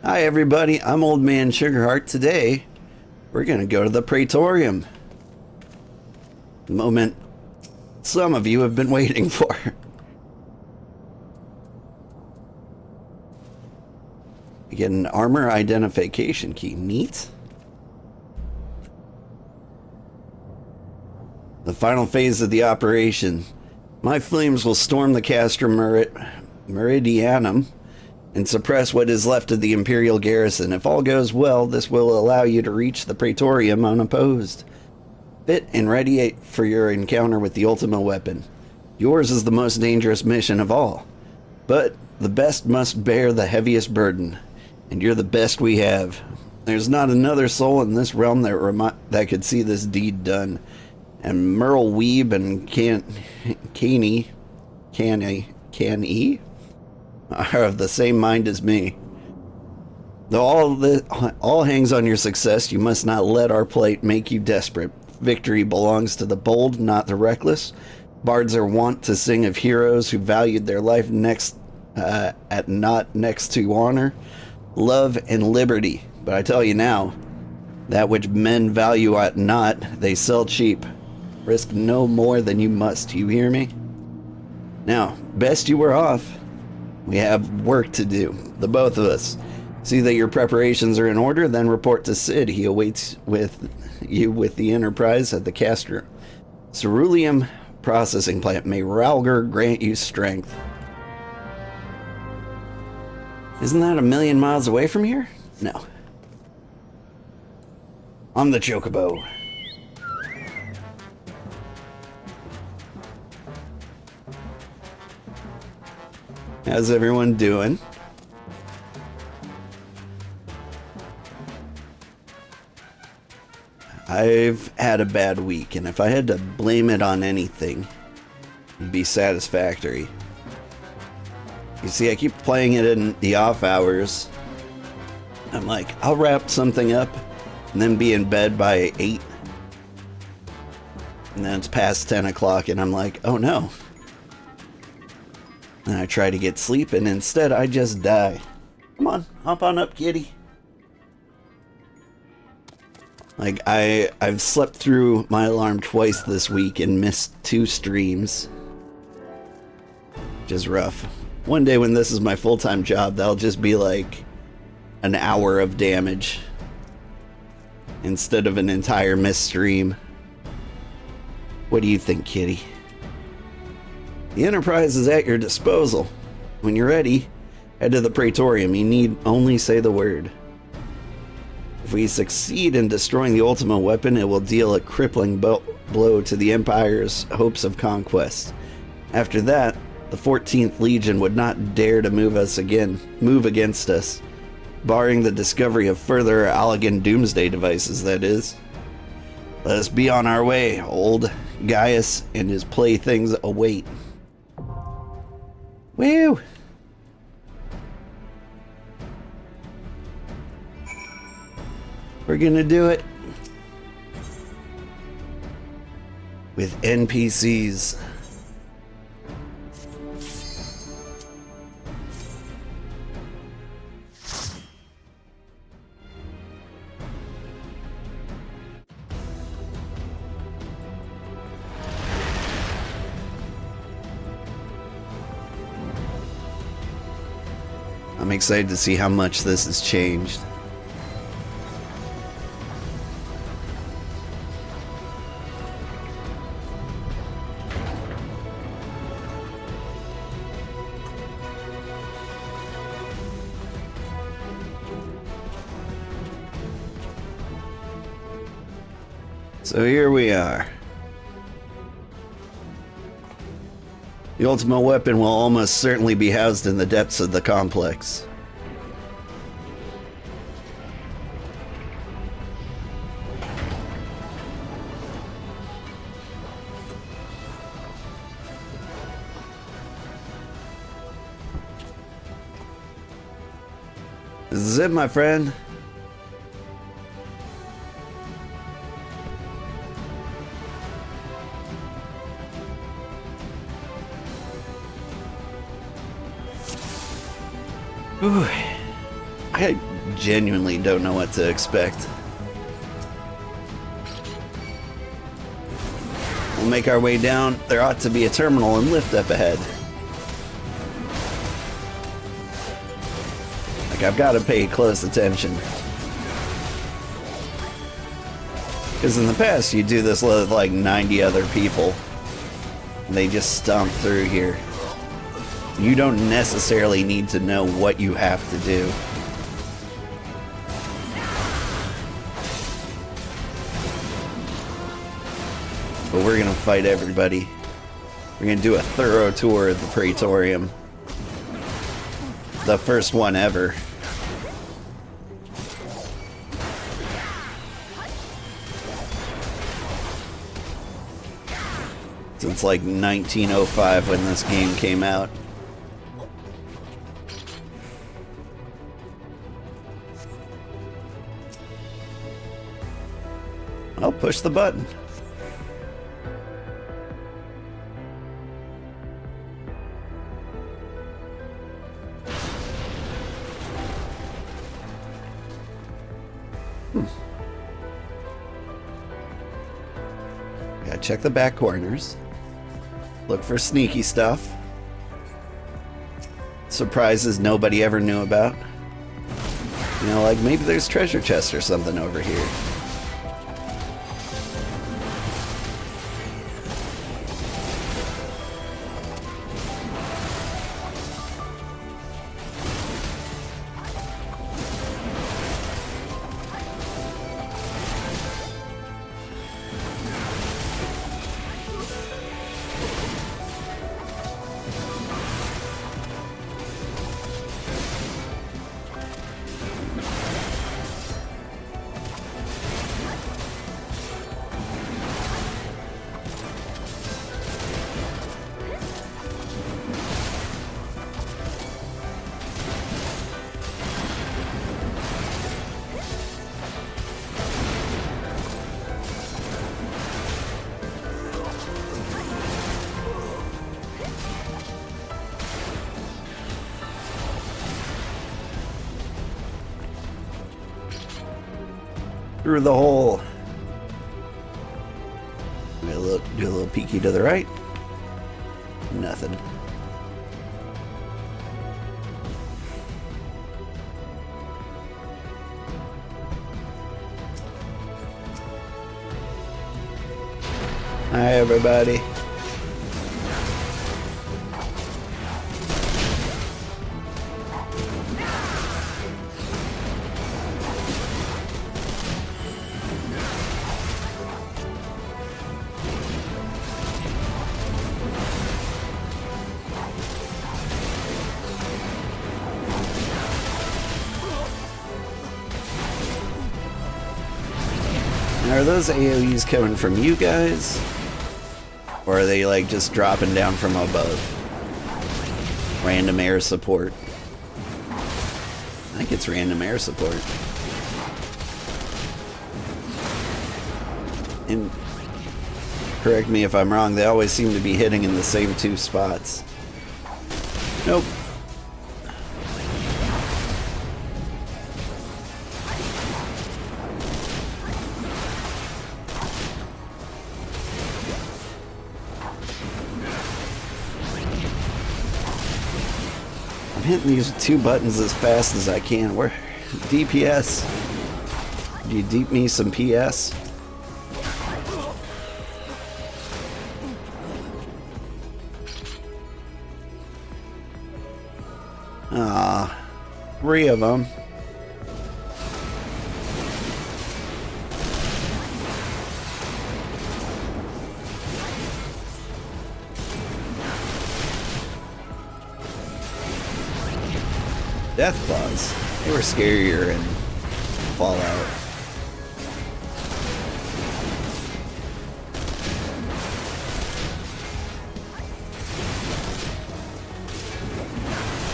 Hi everybody, I'm Old Man Sugarheart. Today, we're gonna go to the Praetorium. The moment some of you have been waiting for. You get an armor identification key. Neat. The final phase of the operation. My flames will storm the Castra Meridianum and suppress what is left of the Imperial garrison. If all goes well, this will allow you to reach the Praetorium unopposed. Fit and ready for your encounter with the ultimate weapon. Yours is the most dangerous mission of all. But the best must bear the heaviest burden. And you're the best we have. There's not another soul in this realm that could see this deed done. And Merle Weeb and Canny are of the same mind as me. Though all hangs on your success, you must not let our plight make you desperate. Victory belongs to the bold, not the reckless. Bards are wont to sing of heroes who valued their life next to honor, love, and liberty. But I tell you now, that which men value at not, they sell cheap. Risk no more than you must, you hear me? Now, best you were off. We have work to do, the both of us. See that your preparations are in order, then report to Sid. He awaits you with the Enterprise at the Castra Ceruleum processing plant. May Ralger grant you strength. Isn't that 1,000,000 miles away from here? No. On the Chocobo. How's everyone doing? I've had a bad week, and if I had to blame it on anything, it'd be Satisfactory. You see, I keep playing it in the off hours. I'm like, I'll wrap something up and then be in bed by 8. And then it's past 10 o'clock, and I'm like, oh no. And I try to get sleep, and instead I just die. Come on, hop on up, kitty. Like, I've slept through my alarm twice this week and missed 2 streams. Which is rough. One day when this is my full-time job, that'll just be like an hour of damage instead of an entire missed stream. What do you think, kitty? The Enterprise is at your disposal. When you're ready, head to the Praetorium. You need only say the word. If we succeed in destroying the ultimate weapon, it will deal a crippling blow to the Empire's hopes of conquest. After that, the 14th Legion would not dare to move against us, barring the discovery of further Allagan doomsday devices, that is. Let us be on our way. Old Gaius and his playthings await. Woo! We're gonna do it with NPCs. I'm excited to see how much this has changed. So here we are. The ultimate weapon will almost certainly be housed in the depths of the complex. This is it, my friend. Ooh. I genuinely don't know what to expect. We'll make our way down. There ought to be a terminal and lift up ahead. Like, I've got to pay close attention. Because in the past, you do this with like 90 other people. And they just stomp through here. You don't necessarily need to know what you have to do. But we're gonna fight everybody. We're gonna do a thorough tour of the Praetorium. The first one ever. Since like 1905 when this game came out. I'll push the button. Gotta check the back corners. Look for sneaky stuff. Surprises nobody ever knew about. You know, like maybe there's treasure chests or something over here. Through the hole. Do a little peeky to the right. Nothing. Hi, everybody. Are those AoEs coming from you guys? Or are they like just dropping down from above? Random air support. I think it's random air support. And correct me if I'm wrong, they always seem to be hitting in the same two spots. Nope. Hitting these two buttons as fast as I can. Where DPS? Do you deep me some PS? Ah, 3 of them. Death Claws. They were scarier in Fallout.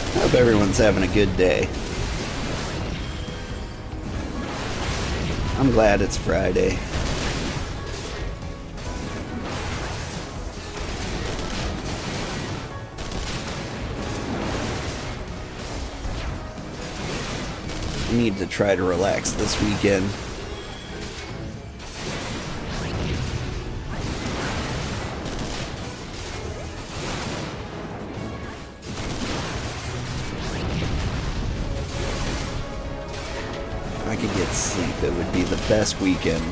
I hope everyone's having a good day. I'm glad it's Friday. need to try to relax this weekend. If I could get sleep, it would be the best weekend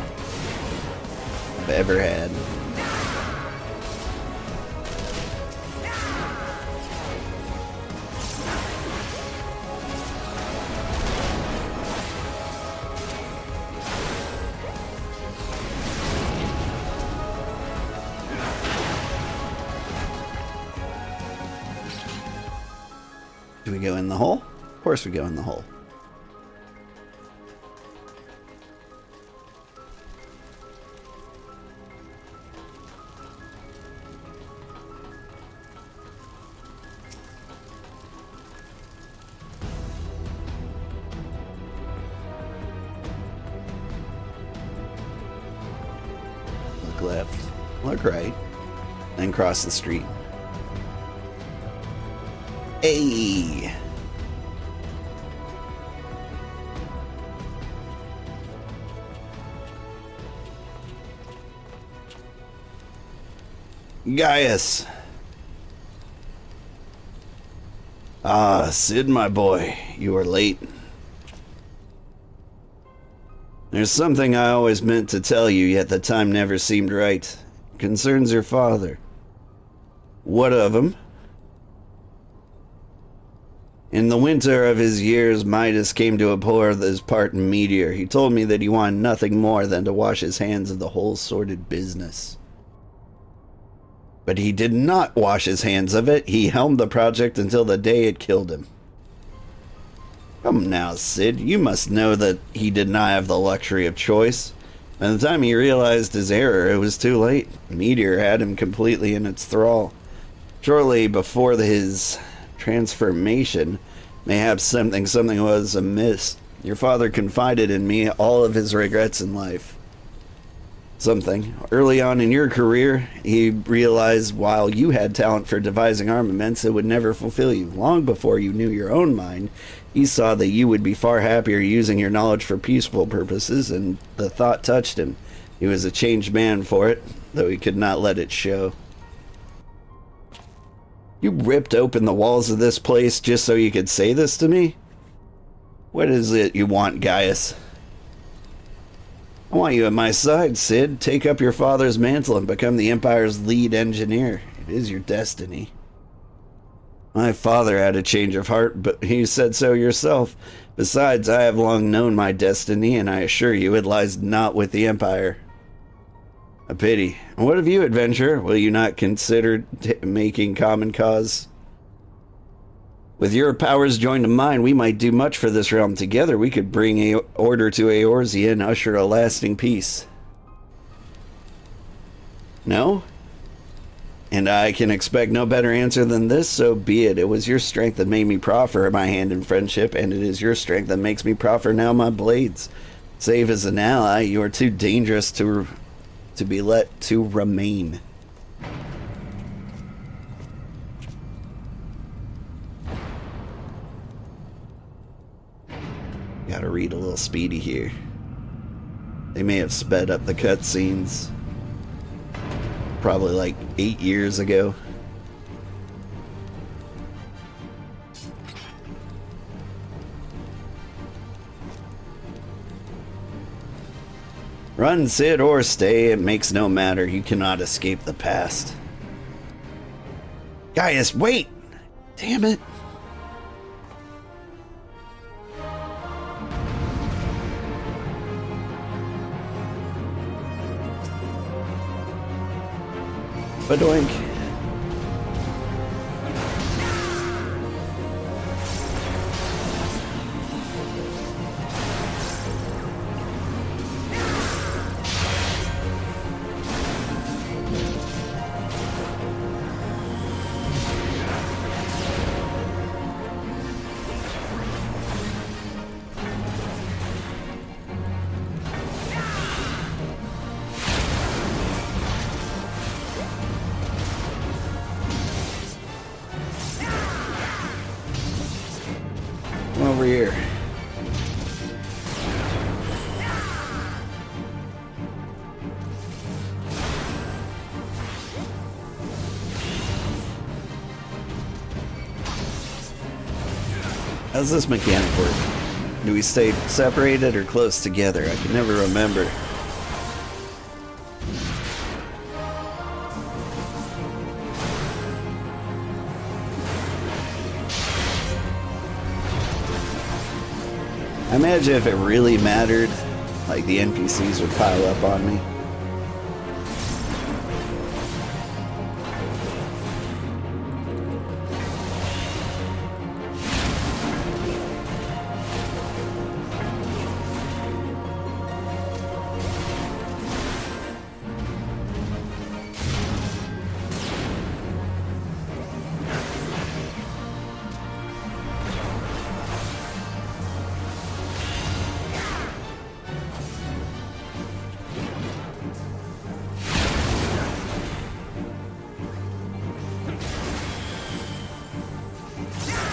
I've ever had. Do we go in the hole? Of course we go in the hole. Look left, look right, then cross the street. Hey! Gaius. Ah, Sid, my boy, you are late. There's something I always meant to tell you, yet the time never seemed right. It concerns your father. What of him? In the winter of his years, Midas came to abhor this Spartan meteor. He told me that he wanted nothing more than to wash his hands of the whole sordid business. But he did not wash his hands of it. He helmed the project until the day it killed him. Come now, Sid, you must know that he did not have the luxury of choice. By the time he realized his error, it was too late. The meteor had him completely in its thrall. Shortly before his transformation, mayhaps something was amiss. Your father confided in me all of his regrets in life. Something. Early on in your career, he realized while you had talent for devising armaments, it would never fulfill you. Long before you knew your own mind, he saw that you would be far happier using your knowledge for peaceful purposes, and the thought touched him. He was a changed man for it, though he could not let it show. You ripped open the walls of this place just so you could say this to me? What is it you want, Gaius? I want you at my side, Sid. Take up your father's mantle and become the Empire's lead engineer. It is your destiny. My father had a change of heart, but you said so yourself. Besides, I have long known my destiny, and I assure you it lies not with the Empire. A pity. What of you, adventurer? Will you not consider making common cause? With your powers joined to mine, we might do much for this realm. Together, we could bring order to Eorzea and usher a lasting peace. No? And I can expect no better answer than this, so be it. It was your strength that made me proffer my hand in friendship, and it is your strength that makes me proffer now my blades. Save as an ally, you are too dangerous to be let to remain. Gotta read a little speedy here. They may have sped up the cutscenes. Probably like 8 years ago. Run, Sid, or stay. It makes no matter. You cannot escape the past. Gaius, wait! Damn it. Badoink. Over here. How's this mechanic work? Do we stay separated or close together? I can never remember. I imagine if it really mattered, like the NPCs would pile up on me.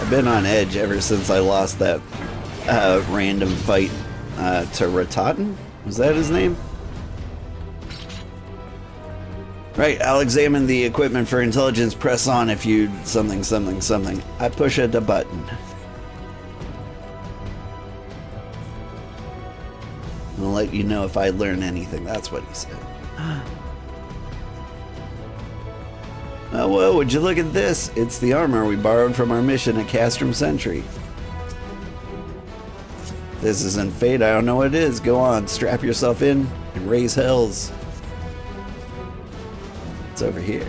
I've been on edge ever since I lost that random fight to Ratatin. Was that his name? Right, I'll examine the equipment for intelligence. Press on if you something. I push the button. I'll let you know if I learn anything. That's what he said. Oh, whoa, would you look at this? It's the armor we borrowed from our mission at Castrum Sentry. This isn't fate, I don't know what it is. Go on, strap yourself in and raise hells. It's over here.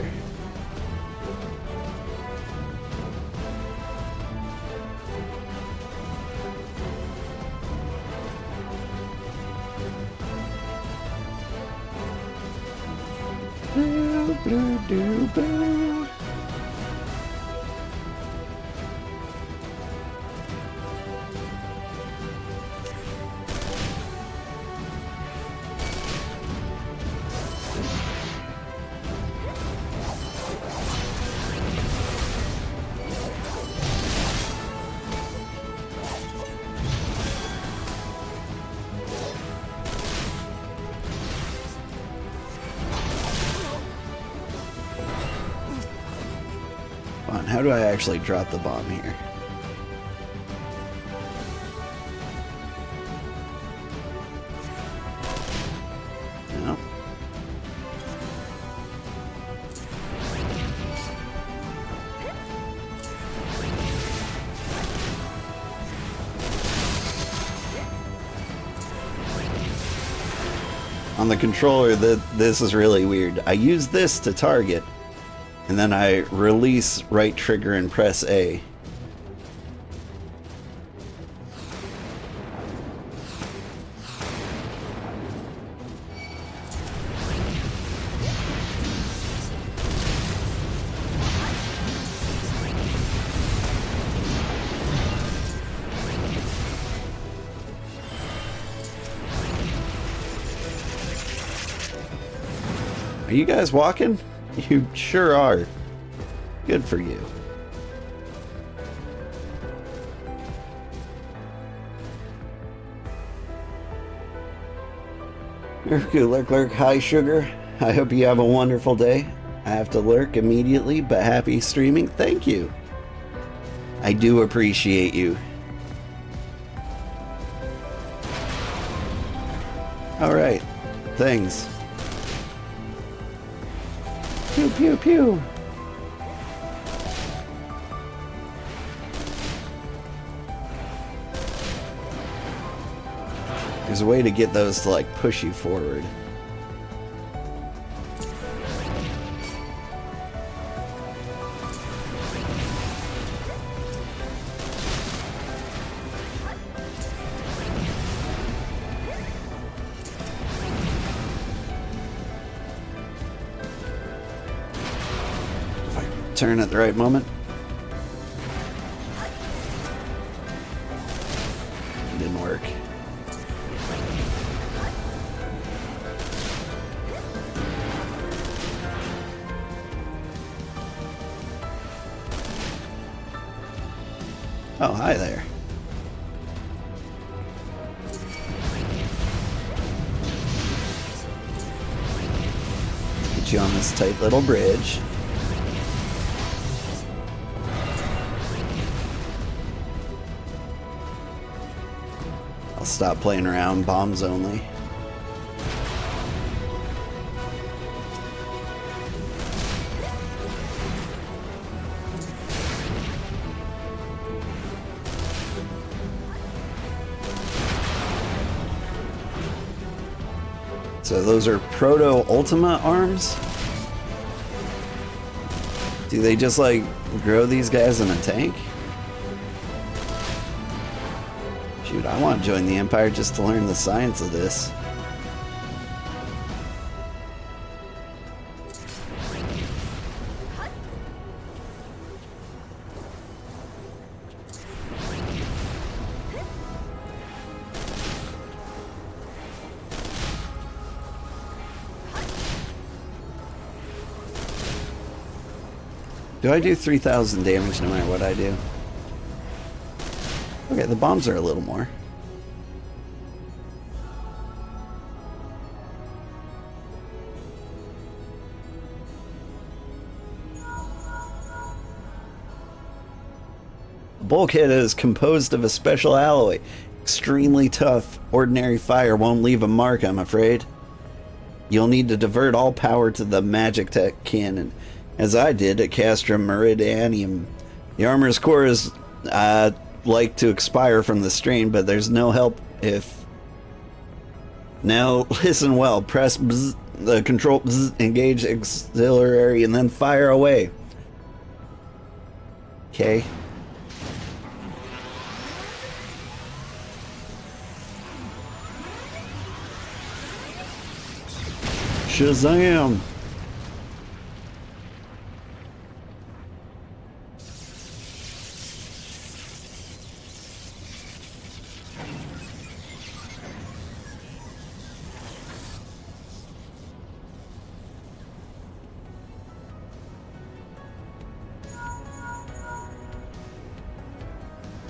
How do I actually drop the bomb here? No. On the controller, this is really weird. I use this to target, and then I release right trigger and press A. Are you guys walking? You sure are. Good for you. Lurk. Hi, Sugar. I hope you have a wonderful day. I have to lurk immediately, but happy streaming. Thank you. I do appreciate you. All right. Things. Pew, pew, pew. There's a way to get those to, like, push you forward. If I turn at the right moment. It didn't work. Oh, hi there. Get you on this tight little bridge. I'll stop playing around. Bombs only. So those are proto-ultima arms? Do they just like grow these guys in a tank? Shoot, I want to join the Empire just to learn the science of this. Do I do 3,000 damage no matter what I do? Okay, the bombs are a little more. The bulkhead is composed of a special alloy. Extremely tough. Ordinary fire won't leave a mark, I'm afraid. You'll need to divert all power to the magic tech cannon, as I did at Castrum Meridianium. The armor's core is like to expire from the strain, but there's no help if... Now, listen well. Press bzz, the control bzz, engage auxiliary, and then fire away. Okay. Shazam!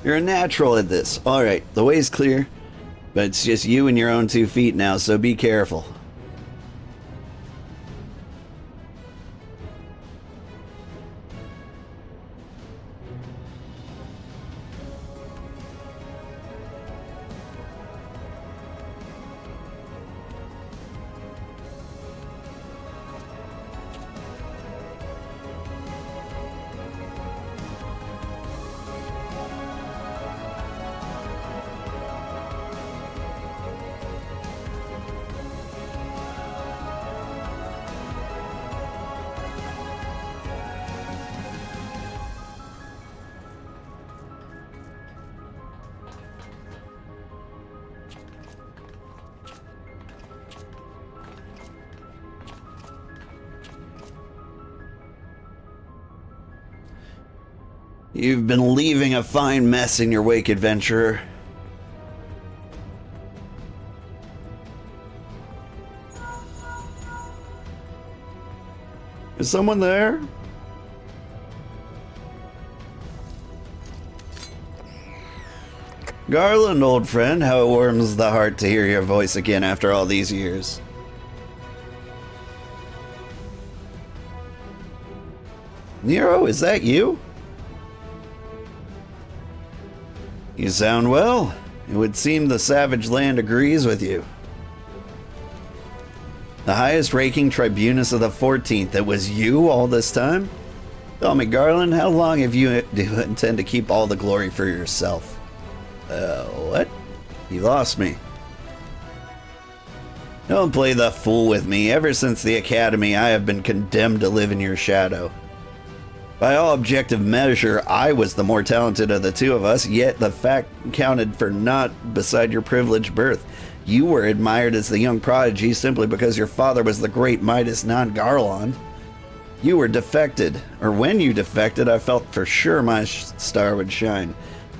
You're a natural at this. Alright, the way's clear, but it's just you and your own 2 feet now, so be careful. You've been leaving a fine mess in your wake, adventurer. Is someone there? Garland, old friend, how it warms the heart to hear your voice again after all these years. Nero, is that you? You sound well. It would seem the savage land agrees with you. The highest ranking tribunus of the 14th, it was you all this time? Tell me, Garland, how long have you do you intend to keep all the glory for yourself? What? You lost me. Don't play the fool with me. Ever since the academy, I have been condemned to live in your shadow. By all objective measure, I was the more talented of the two of us, yet the fact counted for naught beside your privileged birth. You were admired as the young prodigy simply because your father was the great Midas non-Garland. You were defected, or when you defected, I felt for sure my star would shine.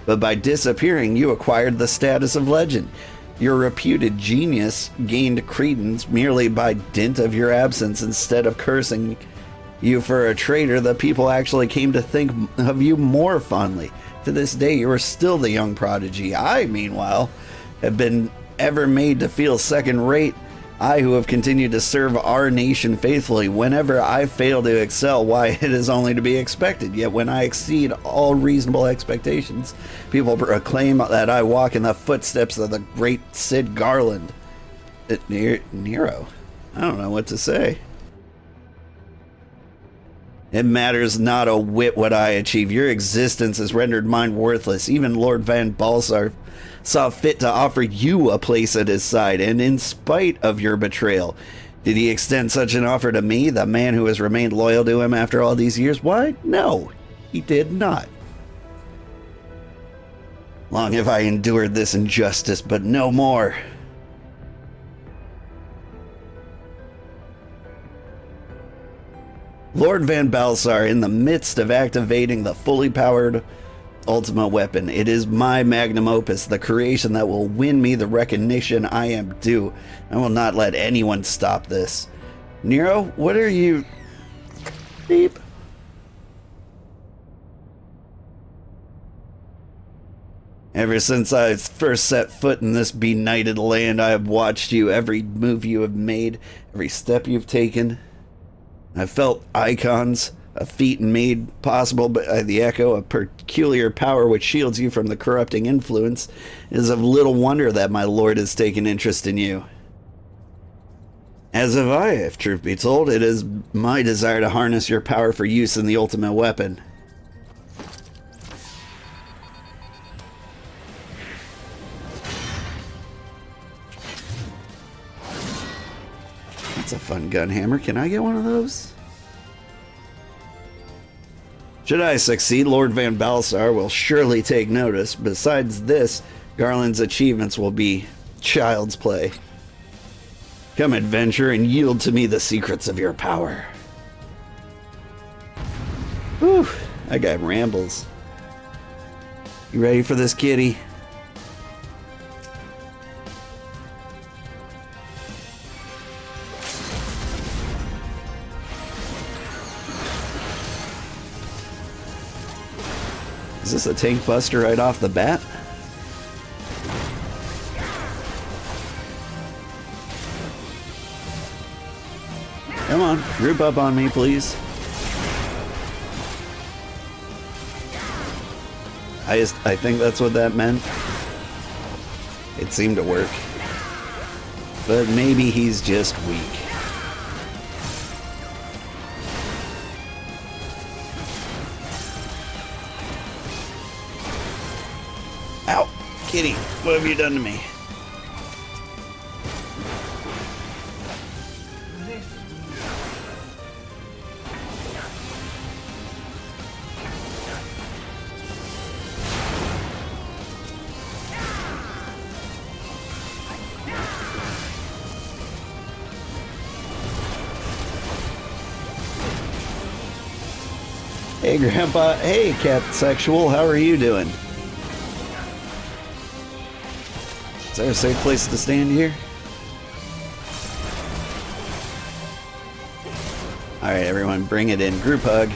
But by disappearing, you acquired the status of legend. Your reputed genius gained credence merely by dint of your absence. Instead of cursing you for a traitor, the people actually came to think of you more fondly. To this day, you are still the young prodigy. I, meanwhile, have been ever made to feel second-rate. I who have continued to serve our nation faithfully, whenever I fail to excel, why, it is only to be expected. Yet when I exceed all reasonable expectations, people proclaim that I walk in the footsteps of the great Sid Garland. Nero? I don't know what to say. It matters not a whit what I achieve. Your existence has rendered mine worthless. Even Lord Van Balsar saw fit to offer you a place at his side, and in spite of your betrayal, did he extend such an offer to me, the man who has remained loyal to him after all these years? Why, no, he did not. Long have I endured this injustice, but no more. Lord Van Balsar, in the midst of activating the fully powered ultimate weapon, it is my magnum opus, the creation that will win me the recognition I am due. I will not let anyone stop this. Nero, what are you... Beep. Ever since I first set foot in this benighted land, I have watched you, every move you have made, every step you've taken. I've felt icons, a feat made possible by the echo, a peculiar power which shields you from the corrupting influence. It is of little wonder that my lord has taken interest in you. As have I, if truth be told. It is my desire to harness your power for use in the ultimate weapon. That's a fun gun hammer. Can I get one of those? Should I succeed, Lord Van Balsar will surely take notice. Besides this, Garland's achievements will be child's play. Come, adventure, and yield to me the secrets of your power. Whew, that guy rambles. You ready for this, kitty? Is this a tank buster right off the bat? Come on, group up on me, please. I think that's what that meant. It seemed to work. But maybe he's just weak. Ow! Kitty, what have you done to me? Hey, Grandpa. Hey, Cat Sexual. How are you doing? Is there a safe place to stand here? Alright, everyone, bring it in. Group hug.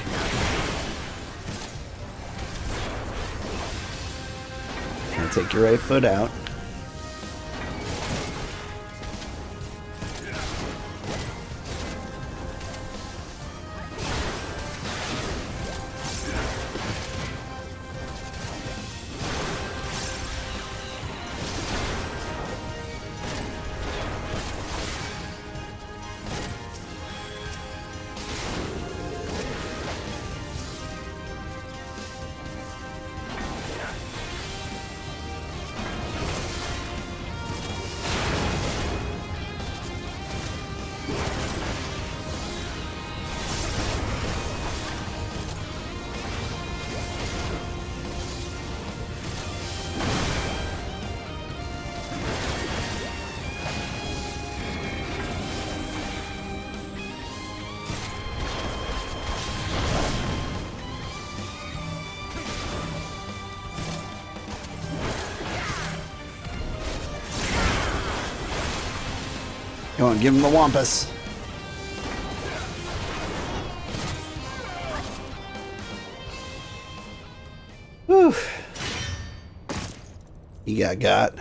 Now take your right foot out. Come on, give him the wampus. Whew. He got.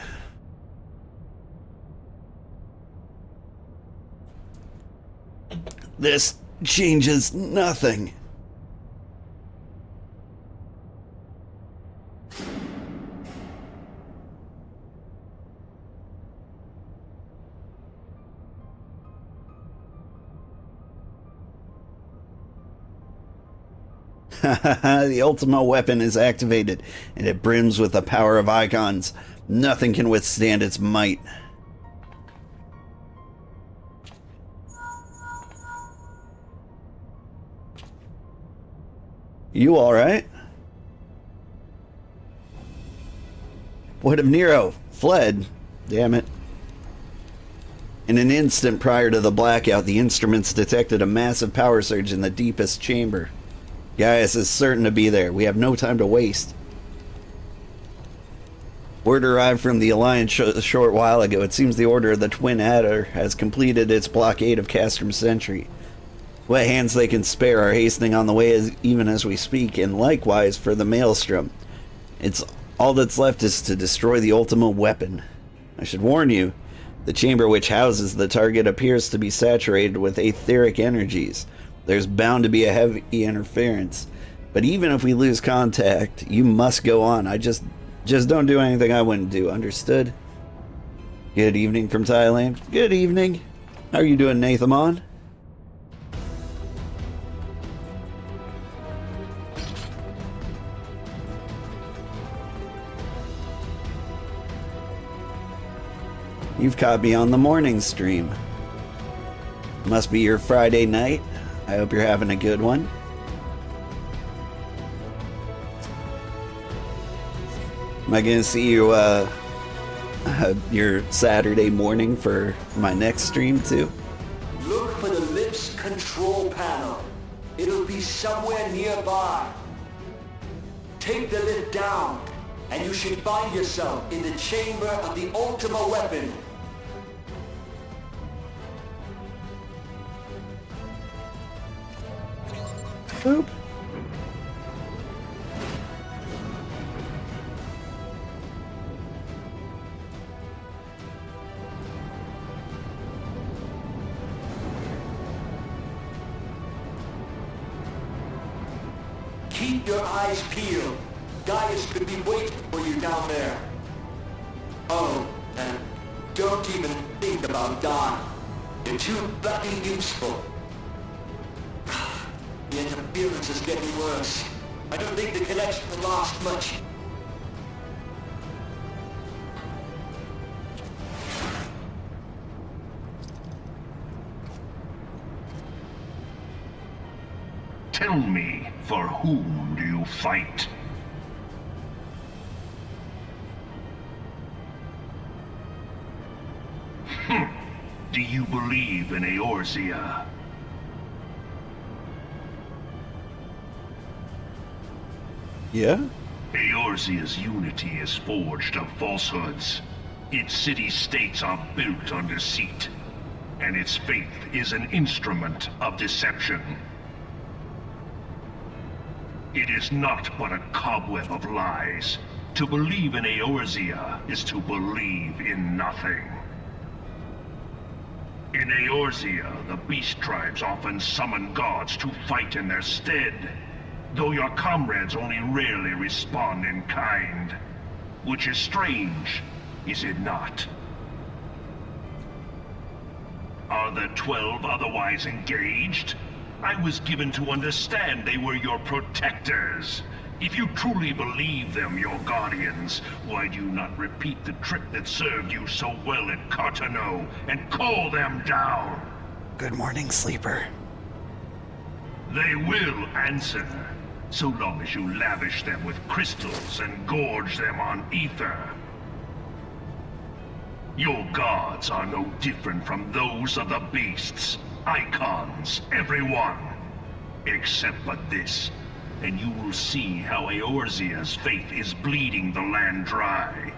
This changes nothing. The Ultima weapon is activated, and it brims with the power of icons. Nothing can withstand its might. You alright? What if Nero fled? Damn it. In an instant prior to the blackout, the instruments detected a massive power surge in the deepest chamber. Gaius is certain to be there. We have no time to waste. Word arrived from the Alliance a short while ago. It seems the Order of the Twin Adder has completed its blockade of Castrum Sentry. What hands they can spare are hastening on the way even as we speak, and likewise for the Maelstrom. It's all that's left is to destroy the Ultima weapon. I should warn you, the chamber which houses the target appears to be saturated with etheric energies. There's bound to be a heavy interference. But even if we lose contact, you must go on. I just don't do anything I wouldn't do, understood? Good evening from Thailand. Good evening. How are you doing, Nathamon? You've caught me on the morning stream. Must be your Friday night. I hope you're having a good one. Am I gonna see you your Saturday morning for my next stream too? Look for the lips control panel. It'll be somewhere nearby. Take the lid down, and you should find yourself in the chamber of the Ultima weapon. Boop. Keep your eyes peeled. Gaius could be waiting for you down there. Oh, and don't even think about dying. You're too bloody useful. The interference is getting worse. I don't think the connection will last much. Tell me, for whom do you fight? Do you believe in Eorzea? Yeah? Eorzea's unity is forged of falsehoods. Its city-states are built on deceit, and its faith is an instrument of deception. It is not but a cobweb of lies. To believe in Eorzea is to believe in nothing. In Eorzea, the beast tribes often summon gods to fight in their stead, though your comrades only rarely respond in kind. Which is strange, is it not? Are the 12 otherwise engaged? I was given to understand they were your protectors. If you truly believe them your guardians, why do you not repeat the trick that served you so well at Cartano and call them down? Good morning, sleeper. They will answer, so long as you lavish them with crystals and gorge them on ether. Your gods are no different from those of the beasts. Icons, everyone. Except but this, and you will see how Eorzea's faith is bleeding the land dry.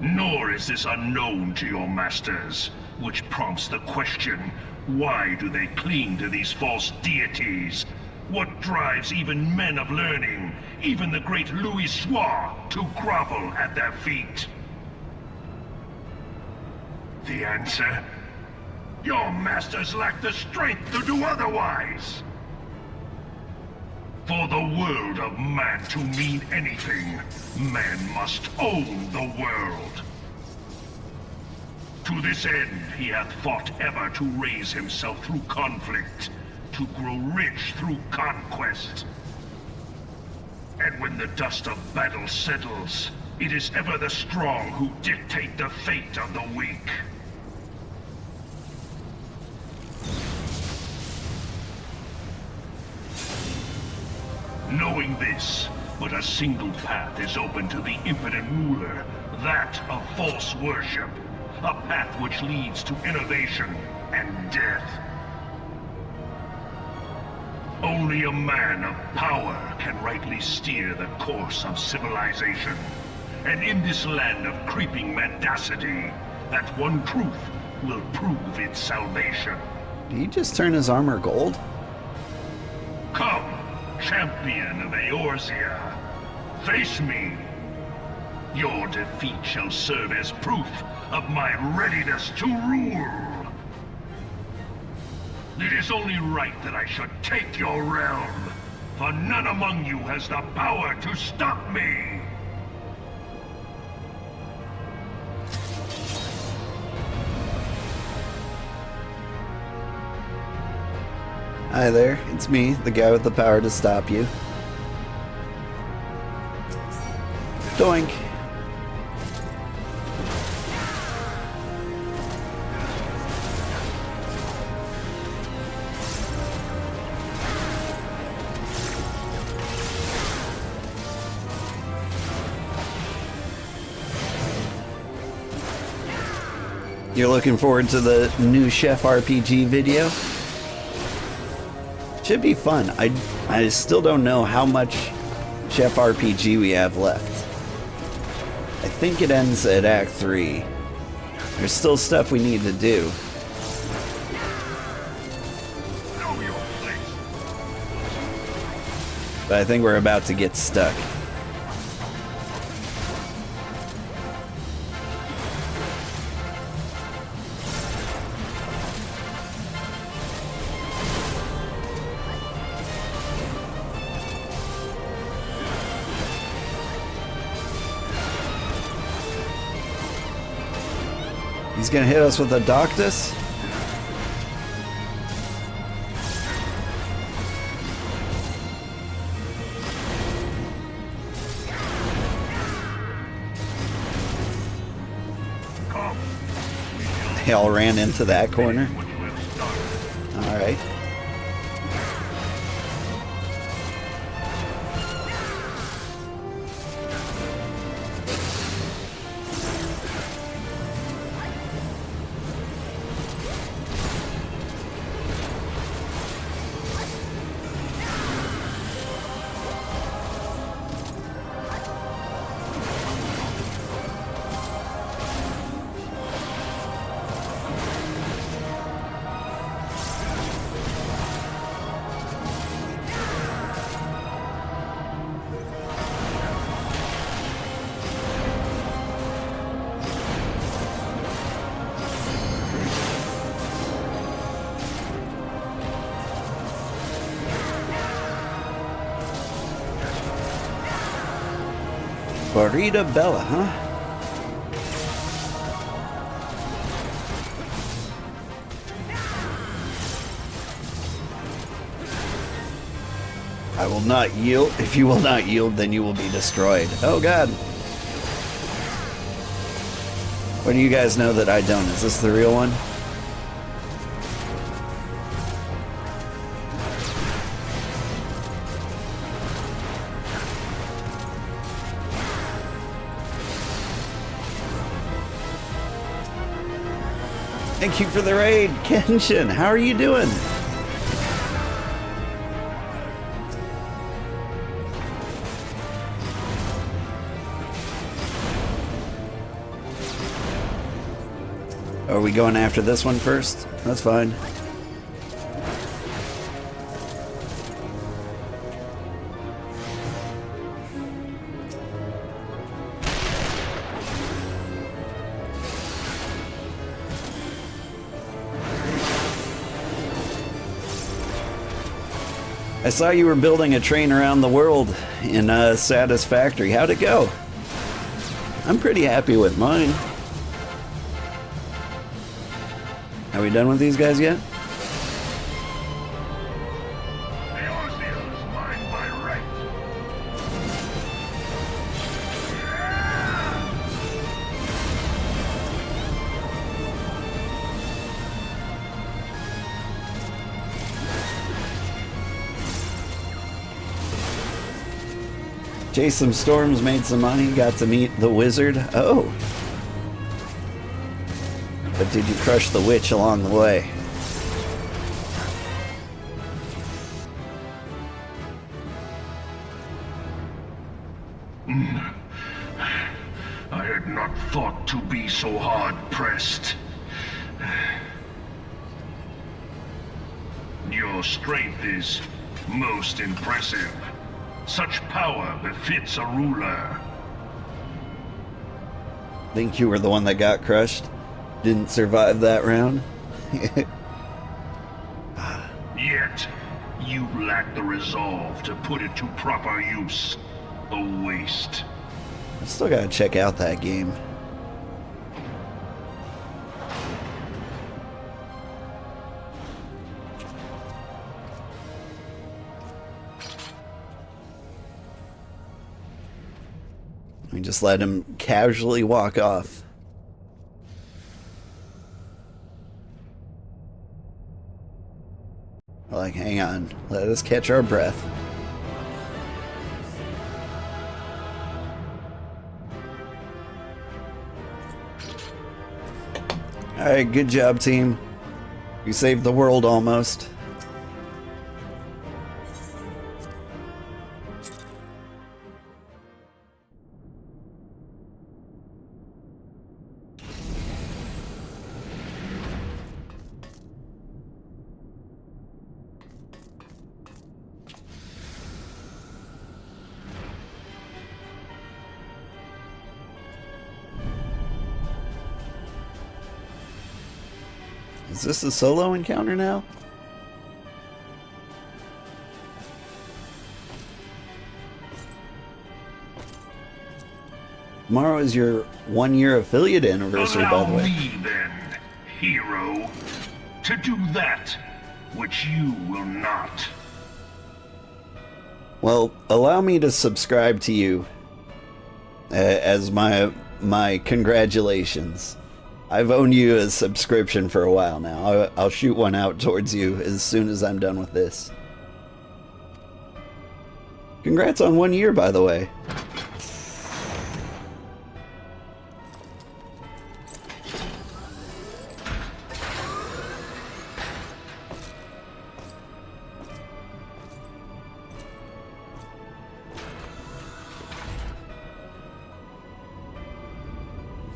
Nor is this unknown to your masters, which prompts the question, why do they cling to these false deities? What drives even men of learning, even the great Louis Soir, to grovel at their feet? The answer? Your masters lack the strength to do otherwise. For the world of man to mean anything, man must own the world. To this end, he hath fought ever to raise himself through conflict, to grow rich through conquest. And when the dust of battle settles, it is ever the strong who dictate the fate of the weak. Knowing this, but a single path is open to the impotent ruler, that of false worship. A path which leads to innovation and death. Only a man of power can rightly steer the course of civilization. And in this land of creeping mendacity, that one truth will prove its salvation. Did he just turn his armor gold? Come, champion of Eorzea, face me. Your defeat shall serve as proof of my readiness to rule. It is only right that I should take your realm, for none among you has the power to stop me. Hi there, it's me, the guy with the power to stop you. Doink. You're looking forward to the new Chef RPG video? Should be fun. I still don't know how much Chef RPG we have left. I think it ends at Act 3. There's still stuff we need to do. But I think we're about to get stuck. He's gonna hit us with a Doctus? They all ran into that corner. Alright. Barita Bella, huh? I will not yield. If you will not yield, then you will be destroyed. Oh god. What do you guys know that I don't? Is this the real one? Thank you for the raid, Kenshin. How are you doing? Are we going after this one first? That's fine. I saw you were building a train around the world in Satisfactory. How'd it go? I'm pretty happy with mine. Are we done with these guys yet? Chased some storms, made some money, got to meet the wizard. Oh. But did you crush the witch along the way? I had not thought to be so hard-pressed. Your strength is most impressive. Such power befits a ruler. Think you were the one that got crushed? Didn't survive that round? Yet, you lack the resolve to put it to proper use. A waste. I still gotta check out that game. We just let him casually walk off. Like, hang on, let us catch our breath. Alright, good job, team. You saved the world almost. Is this a solo encounter now? Tomorrow is your 1-year affiliate anniversary, by the way. Allow me then, hero, to do that which you will not. Well, allow me to subscribe to you as my congratulations. I've owned you a subscription for a while now. I'll shoot one out towards you as soon as I'm done with this. Congrats on 1 year, by the way.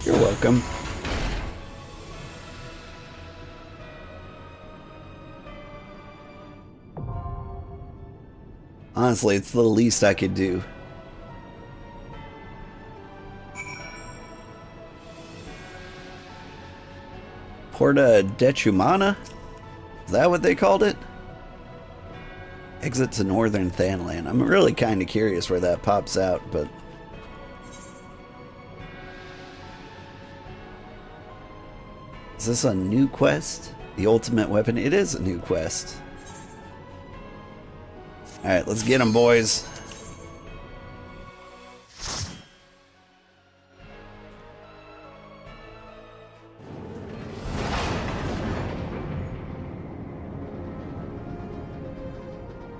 You're welcome. Honestly, it's the least I could do. Porta Decumana? Is that what they called it? Exit to Northern Thanland. I'm really kind of curious where that pops out, but... Is this a new quest? The ultimate weapon? It is a new quest. Alright, let's get them, boys.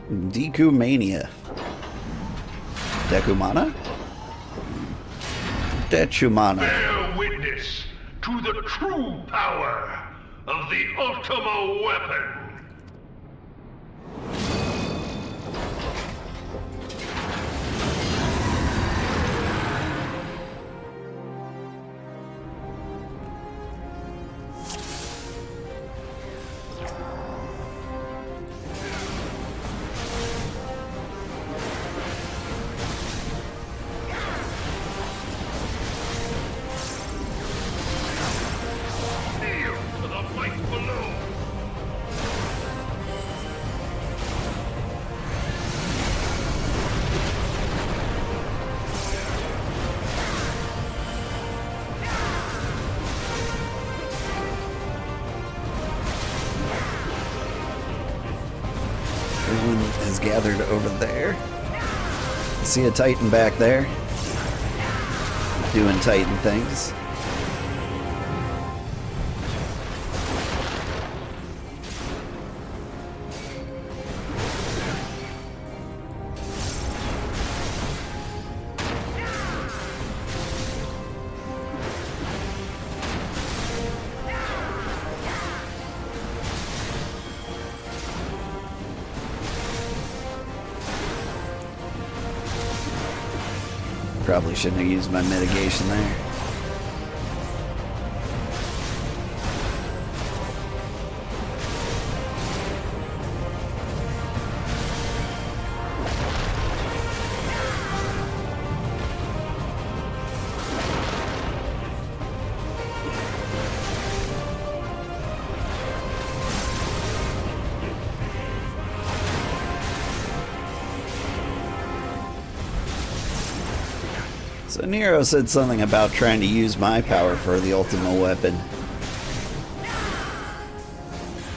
Decumania. Decumana? Decumana. Bear witness to the true power of the Ultima weapon. Titans gathered over there. See a Titan back there? Doing Titan things. Probably shouldn't have used my mitigation there. So Nero said something about trying to use my power for the ultimate weapon.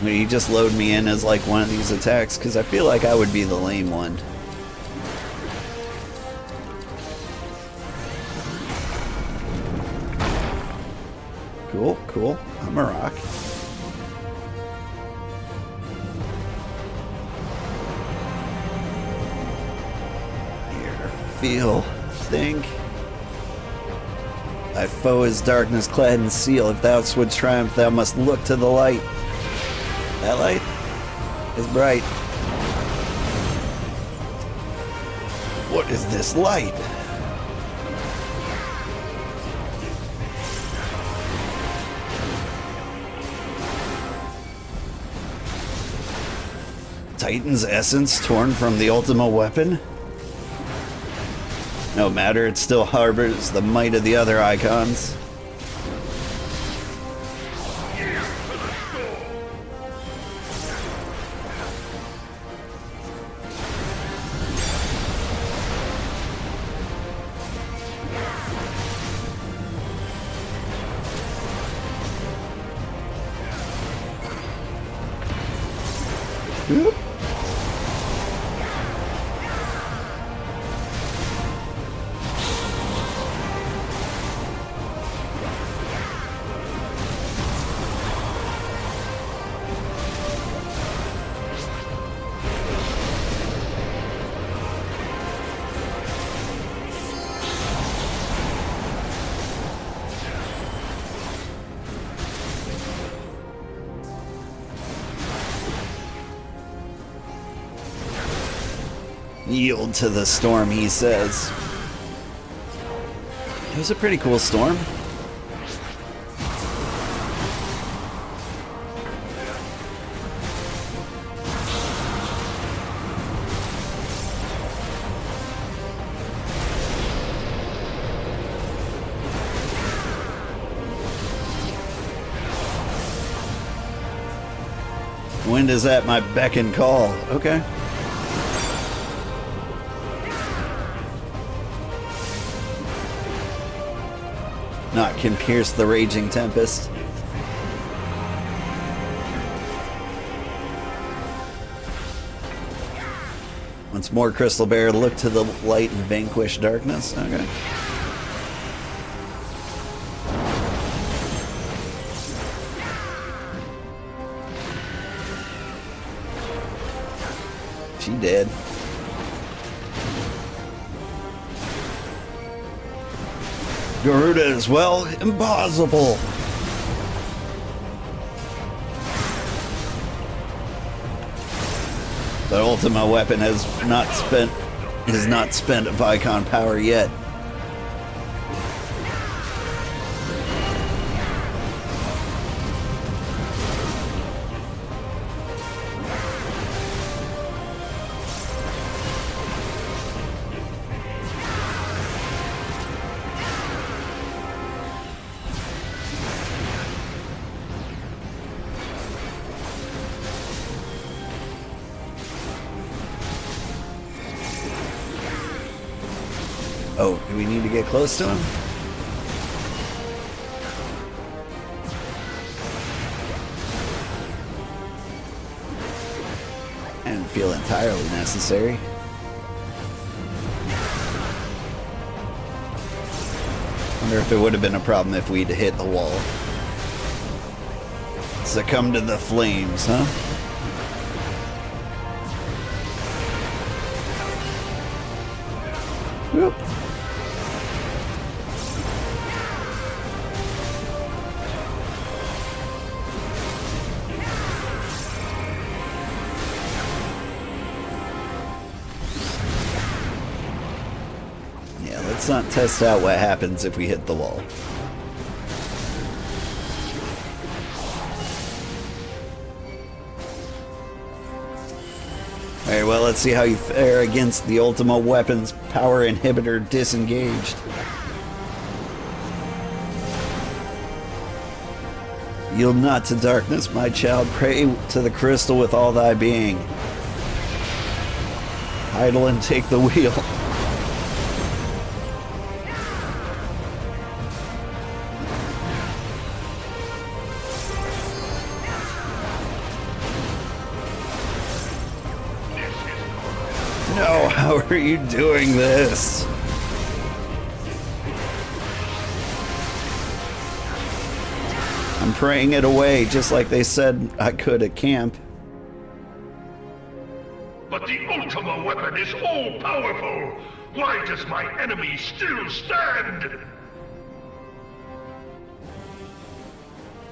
Would he just load me in as like one of these attacks? Because I feel like I would be the lame one. Cool, cool. I'm a rock. Here, feel, think. Thy foe is darkness clad in seal. If thou wouldst triumph, thou must look to the light. That light is bright. What is this light? Titan's essence torn from the ultimate weapon? No matter, it still harbors the might of the other icons. Oop. Yield to the storm, he says. It was a pretty cool storm. Wind is at my beck and call. Okay. Naught can pierce the raging tempest. Once more, Crystal Bear, look to the light and vanquish darkness. Okay. She did. Garuda as well? Impossible! The ultimate weapon is not spent of icon power yet. Oh, do we need to get close to him? And feel entirely necessary. Wonder if it would have been a problem if we'd hit the wall. Succumb to the flames, huh? Whoop. Yeah, let's not test out what happens if we hit the wall. Alright, well, let's see how you fare against the Ultima Weapons Power Inhibitor disengaged. Yield not to darkness, my child. Pray to the crystal with all thy being. Idle and take the wheel. No, how are you doing this? I'm praying it away, just like they said I could at camp. But the Ultima weapon is all-powerful! Why does my enemy still stand?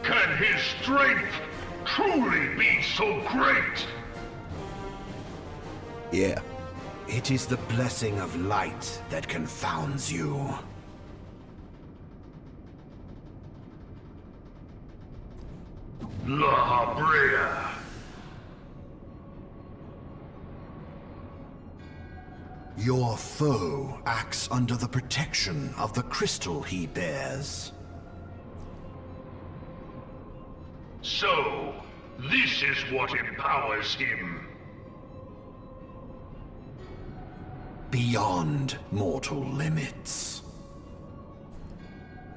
Can his strength truly be so great? Yeah. It is the blessing of light that confounds you. Lahabrea. Your foe acts under the protection of the crystal he bears. So, this is what empowers him. Beyond mortal limits.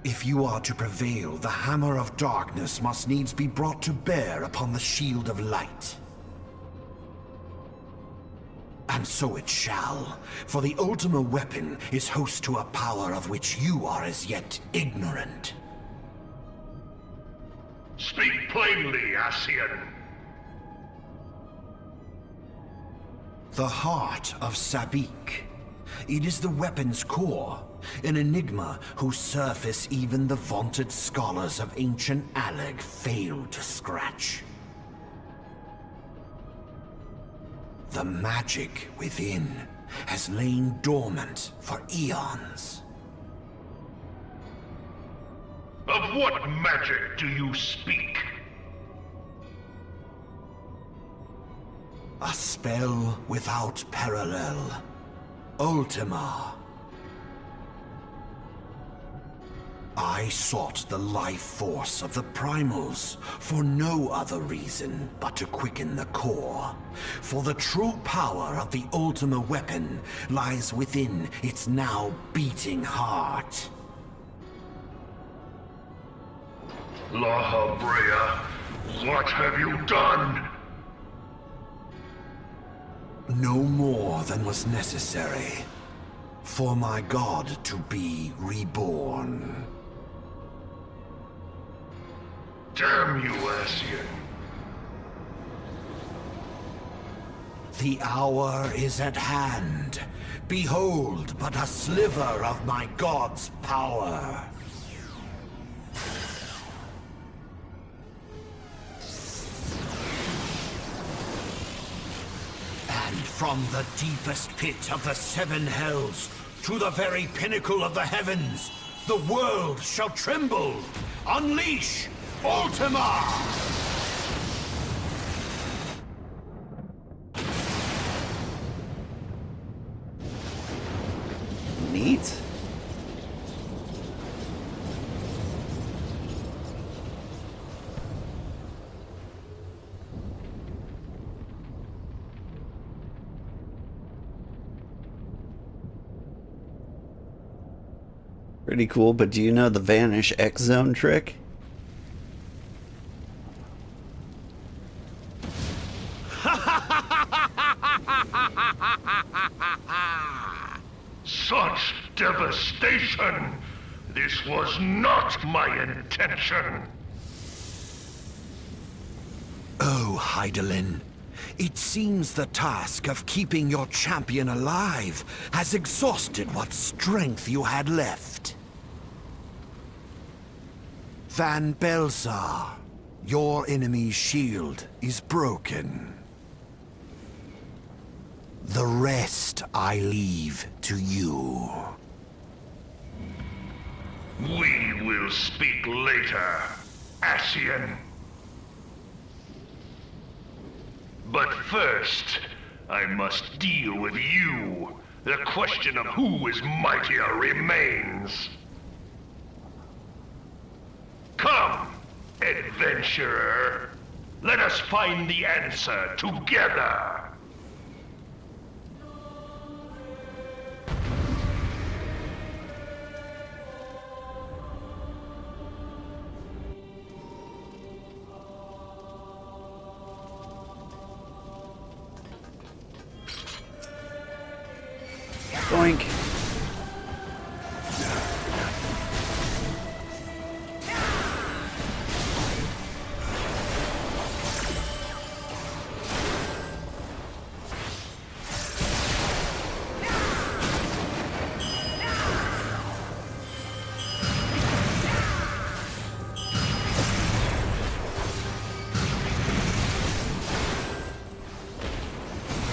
If you are to prevail, the hammer of darkness must needs be brought to bear upon the shield of light. And so it shall, for the Ultima weapon is host to a power of which you are as yet ignorant. Speak plainly, Ascian. The heart of Sabik. It is the weapon's core, an enigma whose surface even the vaunted scholars of ancient Alleg failed to scratch. The magic within has lain dormant for eons. Of what magic do you speak? A spell without parallel. Ultima. I sought the life force of the primals for no other reason but to quicken the core. For the true power of the Ultima weapon lies within its now beating heart. Lahabrea, what have you done? No more than was necessary for my god to be reborn. Damn you, Ascian. The hour is at hand. Behold but a sliver of my god's power. And from the deepest pit of the seven hells to the very pinnacle of the heavens, the world shall tremble. Unleash Ultima! Neat. Pretty cool, but do you know the Vanish X Zone trick? abomination! This was not my intention! Oh, Hydaelyn. It seems the task of keeping your champion alive has exhausted what strength you had left. Van Belsar, your enemy's shield is broken. The rest I leave to you. We will speak later, Ascian. But first, I must deal with you. The question of who is mightier remains. Come, adventurer. Let us find the answer together. Doink.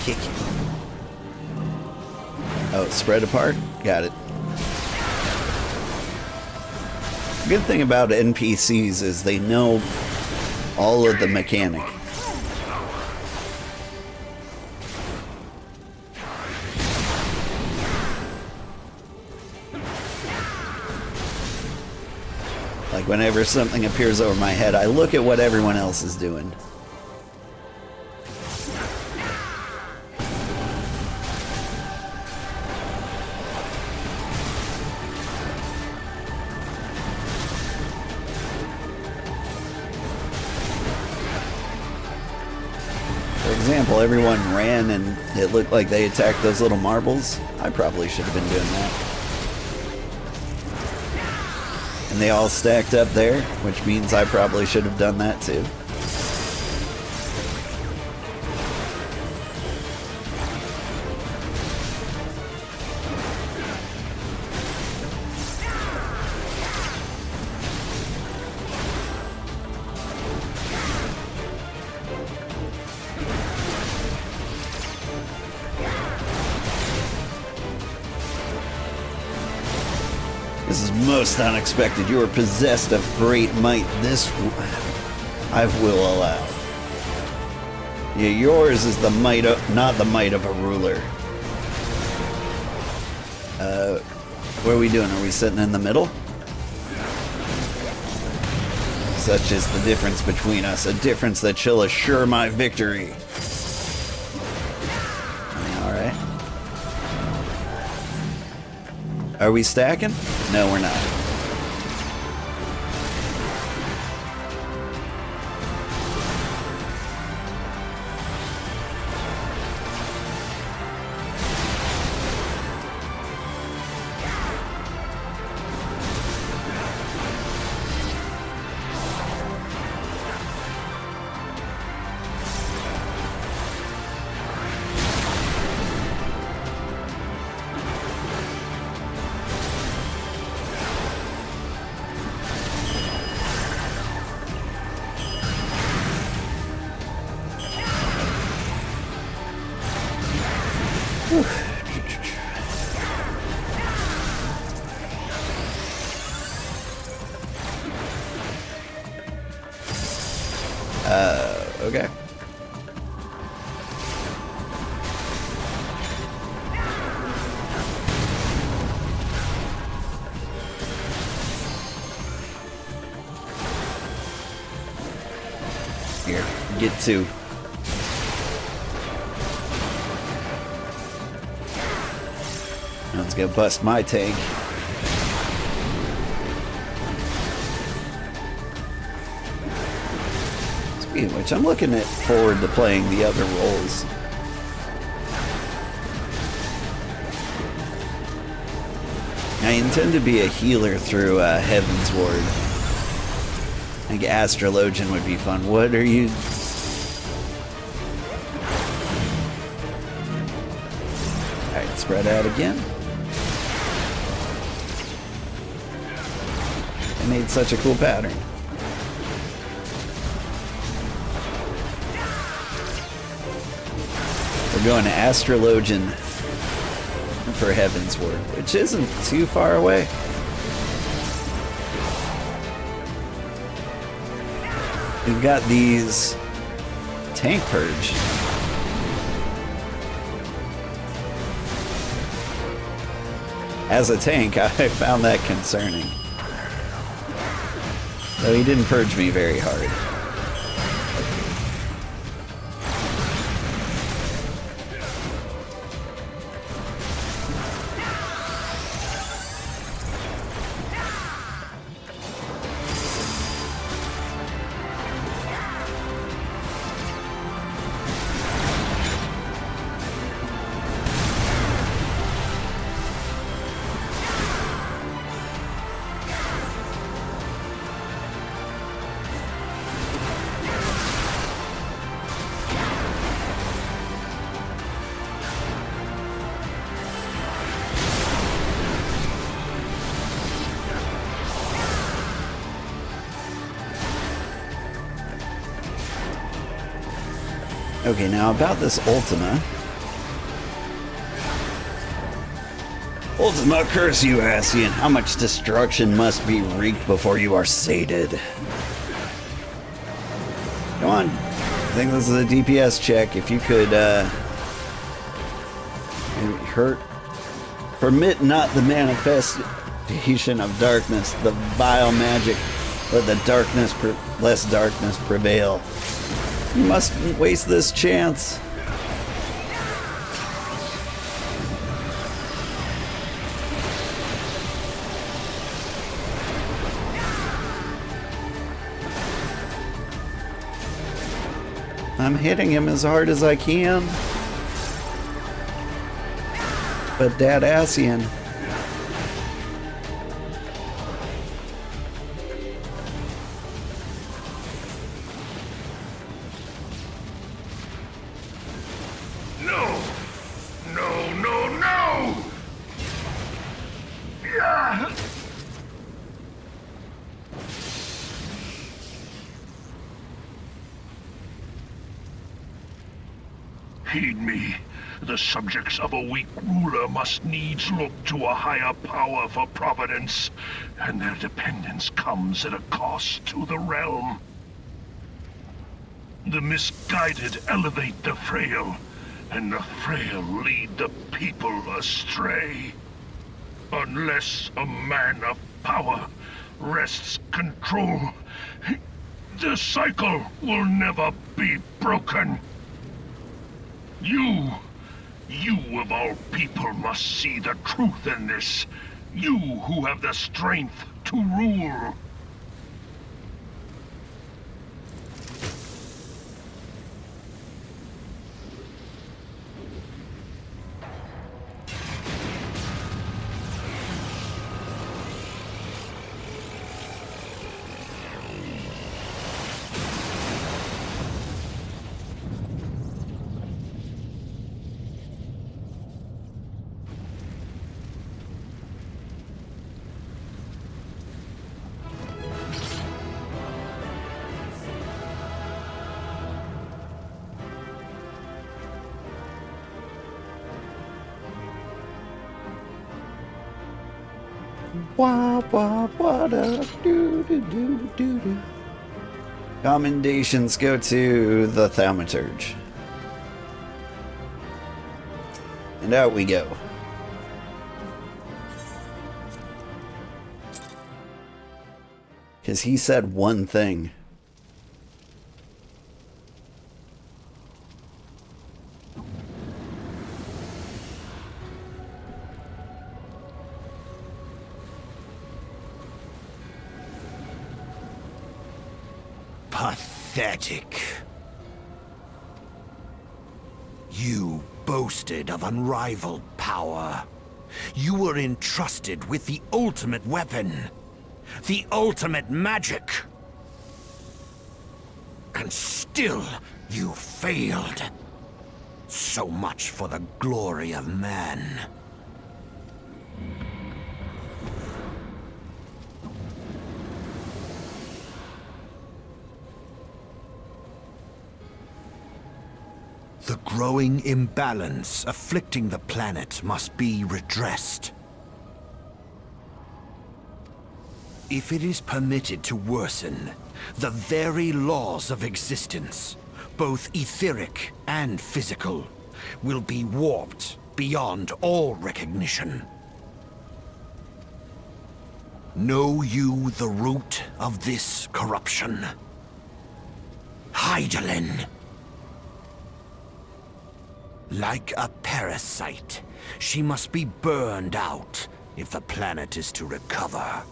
Kick it. Oh, spread apart? Got it. Good thing about NPCs is they know all of the mechanic. Like whenever something appears over my head, I look at what everyone else is doing. For example, everyone ran and it looked like they attacked those little marbles. I probably should have been doing that. And they all stacked up there, which means I probably should have done that too. This is most unexpected. You are possessed of great might. This I will allow. Yeah, yours is the might of, not the might of a ruler. What are we doing? Are we sitting in the middle? Such is the difference between us, a difference that shall assure my victory. Alright. Are we stacking? No, we're not. Okay. Here, get two. Let's go bust my tank. Speaking of which, I'm looking forward to playing the other roles. I intend to be a healer through Heaven's Ward. I think Astrologian would be fun. What are you... Alright, spread out again. I made such a cool pattern. We're going to Astrologian for Heaven's Ward, which isn't too far away. We've got these tank purge. As a tank, I found that concerning. Though he didn't purge me very hard. Okay, now about this Ultima. Ultima, curse you, Ascian. How much destruction must be wreaked before you are sated? Come on. I think this is a DPS check. If you could, permit not the manifestation of darkness, the vile magic, let the darkness, less darkness prevail. You mustn't waste this chance. I'm hitting him as hard as I can. But Dad Ascian. Heed me. The subjects of a weak ruler must needs look to a higher power for providence, and their dependence comes at a cost to the realm. The misguided elevate the frail, and the frail lead the people astray. Unless a man of power wrests control, the cycle will never be broken. You of all people must see the truth in this. You who have the strength to rule. Wah, wah, wah, da, doo, doo, doo, doo, doo. Commendations go to the Thaumaturge. And out we go. Because he said one thing. Pathetic. You boasted of unrivaled power, You were entrusted with the ultimate weapon, the ultimate magic. And still, you failed. So much for the glory of man. The growing imbalance afflicting the planet must be redressed. If it is permitted to worsen, the very laws of existence, both etheric and physical, will be warped beyond all recognition. Know you the root of this corruption? Hydaelyn. Like a parasite, she must be burned out if the planet is to recover.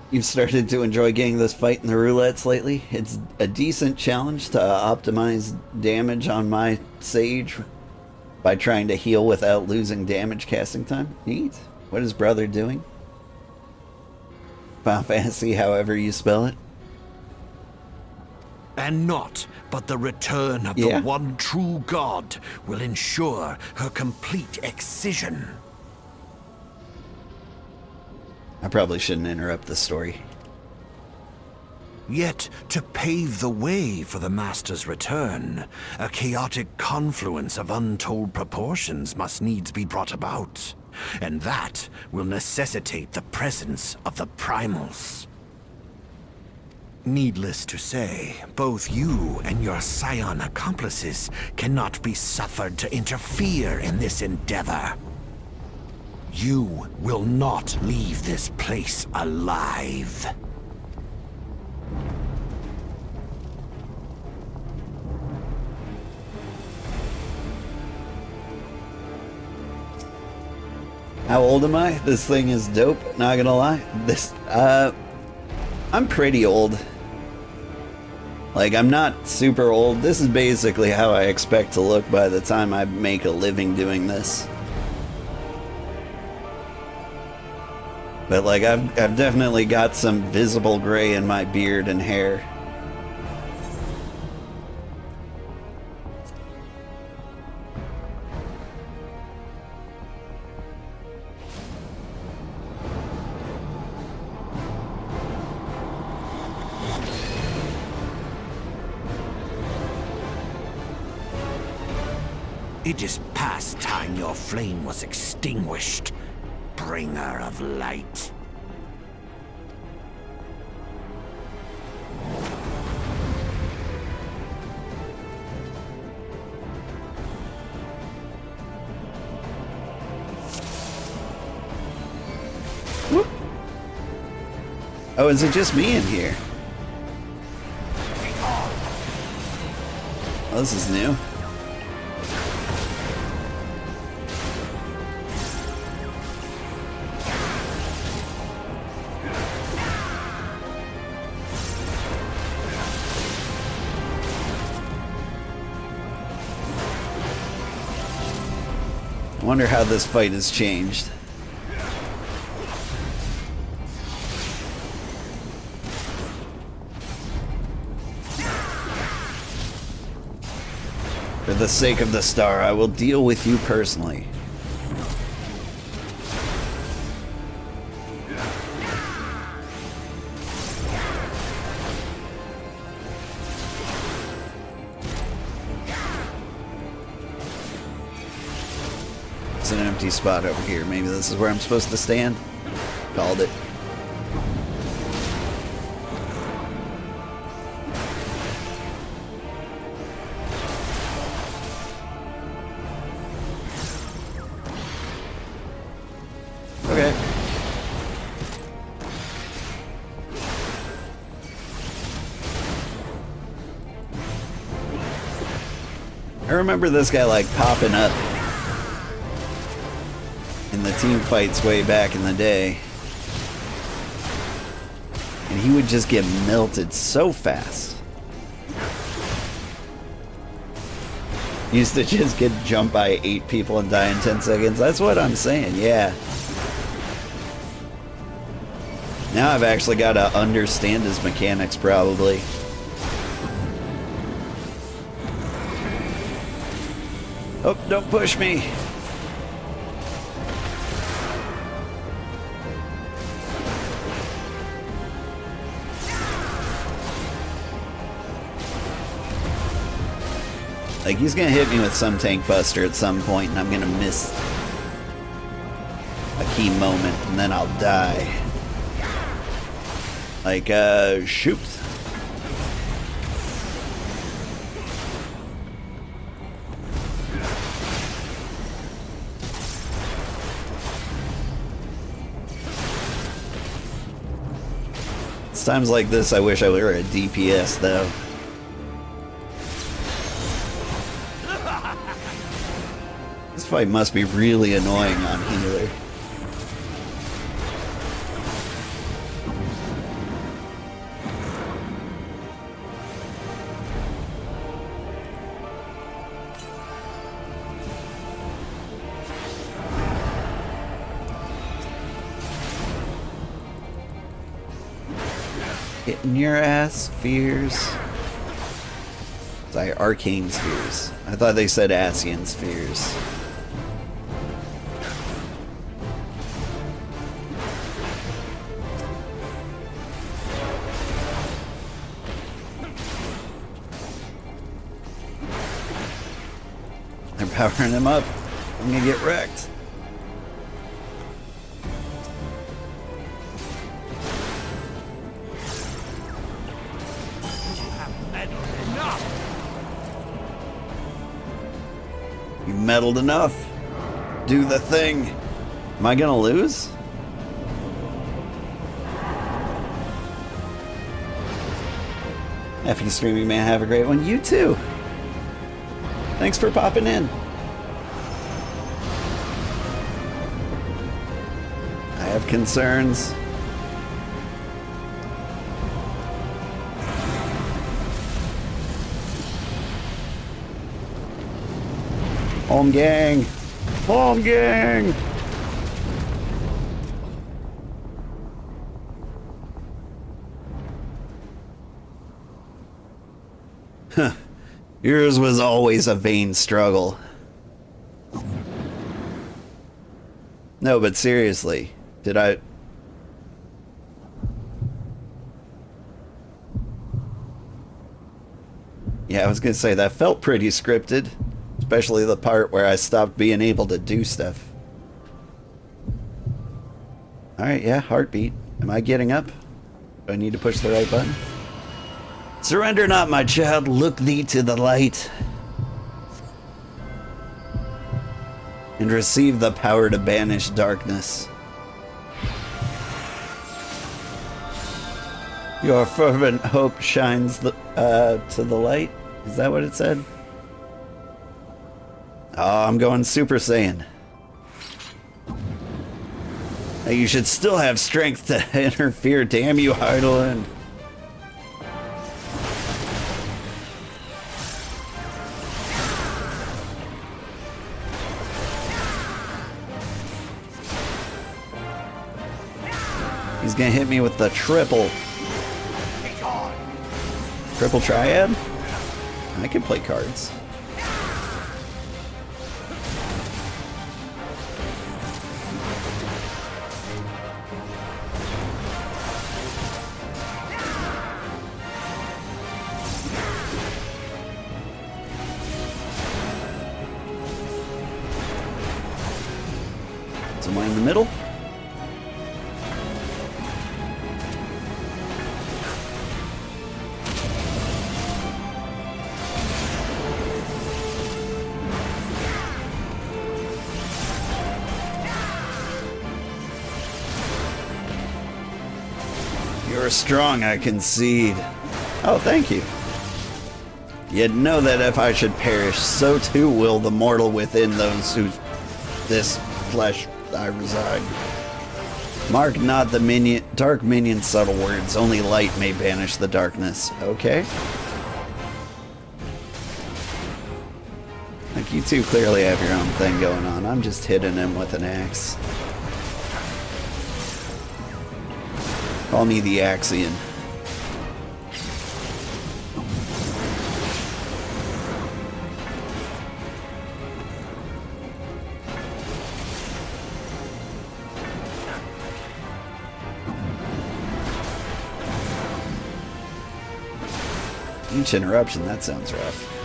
You've started to enjoy getting this fight in the roulettes lately. It's a decent challenge to optimize damage on my Sage by trying to heal without losing damage casting time. Neat. What is brother doing? Final Fantasy, however you spell it. And not but the return of the one true god will ensure her complete excision. I probably shouldn't interrupt the story. Yet, to pave the way for the Master's return, a chaotic confluence of untold proportions must needs be brought about. And that will necessitate the presence of the primals. Needless to say, both you and your scion accomplices cannot be suffered to interfere in this endeavor. You will not leave this place alive. How old am I? This thing is dope, not gonna lie. I'm pretty old. Like, I'm not super old. This is basically how I expect to look by the time I make a living doing this. But like, I've definitely got some visible gray in my beard and hair. It is past time your flame was extinguished, bringer of light. Whoop. Oh, is it just me in here? Oh, this is new. I wonder how this fight has changed. For the sake of the star, I will deal with you personally. It's an empty spot over here. Maybe this is where I'm supposed to stand. Called it. Okay. I remember this guy like popping up in the team fights way back in the day. And he would just get melted so fast. Used to just get jumped by 8 people and die in 10 seconds. That's what I'm saying, yeah. Now I've actually got to understand his mechanics, probably. Oh, don't push me. Like, he's gonna hit me with some tank buster at some point, and I'm gonna miss a key moment, and then I'll die. Like, shoot. It's times like this I wish I were a DPS, though. This fight must be really annoying on healer. Hitting your ass, spheres. Sorry, arcane spheres. I thought they said Asian spheres. They're powering him up. I'm gonna get wrecked. You meddled enough. Do the thing. Am I gonna lose? F you streaming man, have a great one. You too. Thanks for popping in. I have concerns. Home gang! Home gang! Huh. Yours was always a vain struggle. No, but seriously, did I... Yeah, I was gonna say, that felt pretty scripted. Especially the part where I stopped being able to do stuff. Alright, yeah, heartbeat. Am I getting up? Do I need to push the right button? Surrender not, my child. Look thee to the light. And receive the power to banish darkness. Your fervent hope shines to the light. Is that what it said? Oh, I'm going Super Saiyan. Now you should still have strength to interfere. Damn you, Heidelin. He's gonna hit me with the triple. Triple triad? I can play cards. Somewhere in the middle. You're strong, I concede. Oh, thank you. Yet know that if I should perish, so too will the mortal within those who this flesh I reside. Mark not the minion, dark minion's subtle words. Only light may banish the darkness. Okay. Look, you two clearly have your own thing going on. I'm just hitting him with an axe. Call me the Axian. Each interruption, that sounds rough.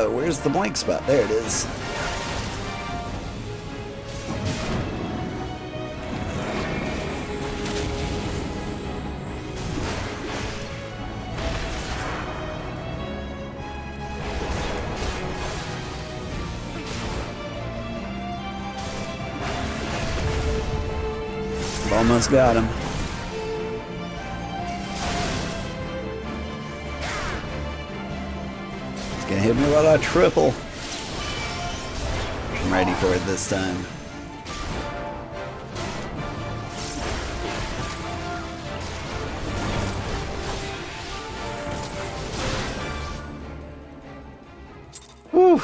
Where's the blank spot? There it is. Almost got him. Gonna hit me with a triple. I'm ready for it this time. Whew.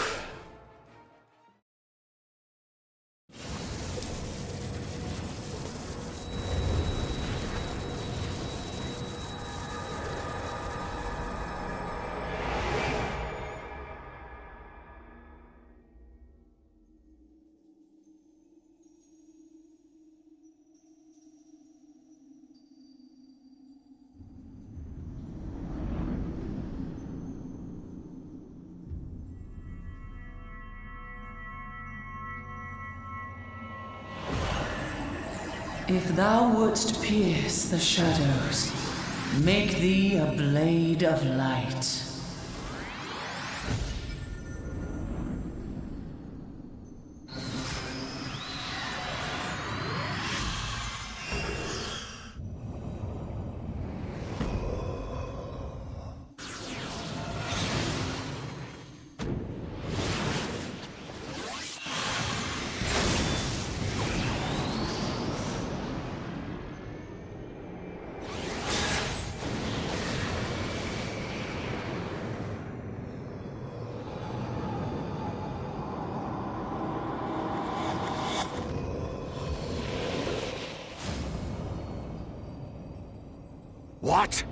If thou wouldst pierce the shadows, make thee a blade of light. What?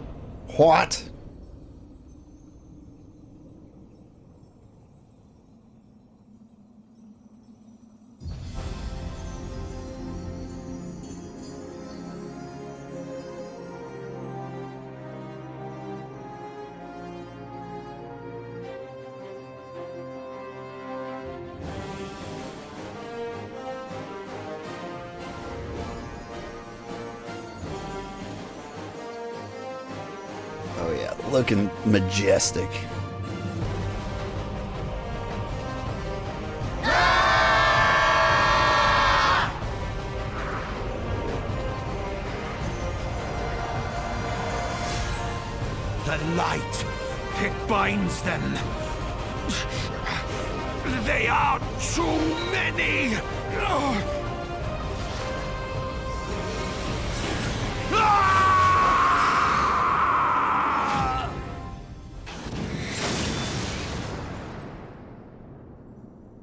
What? Oh yeah, looking majestic. The light, it binds them. They are too many.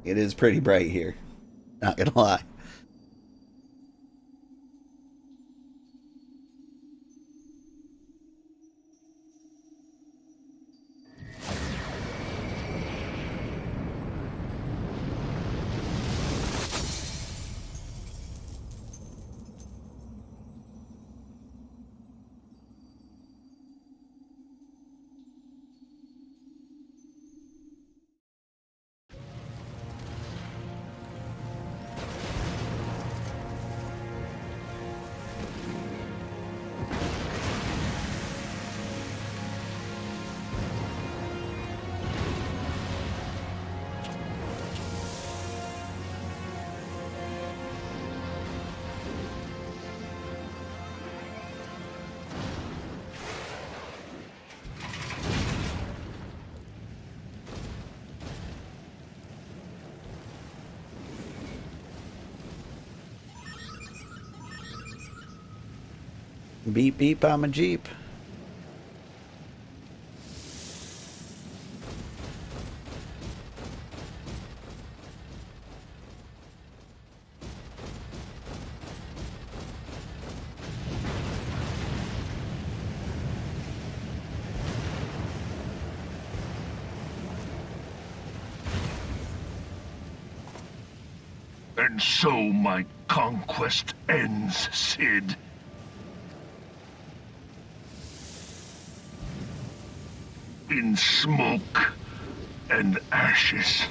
It is pretty bright here, not gonna lie. Beep beep, I'm a Jeep. And so my conquest ends, Cid. In smoke and ashes.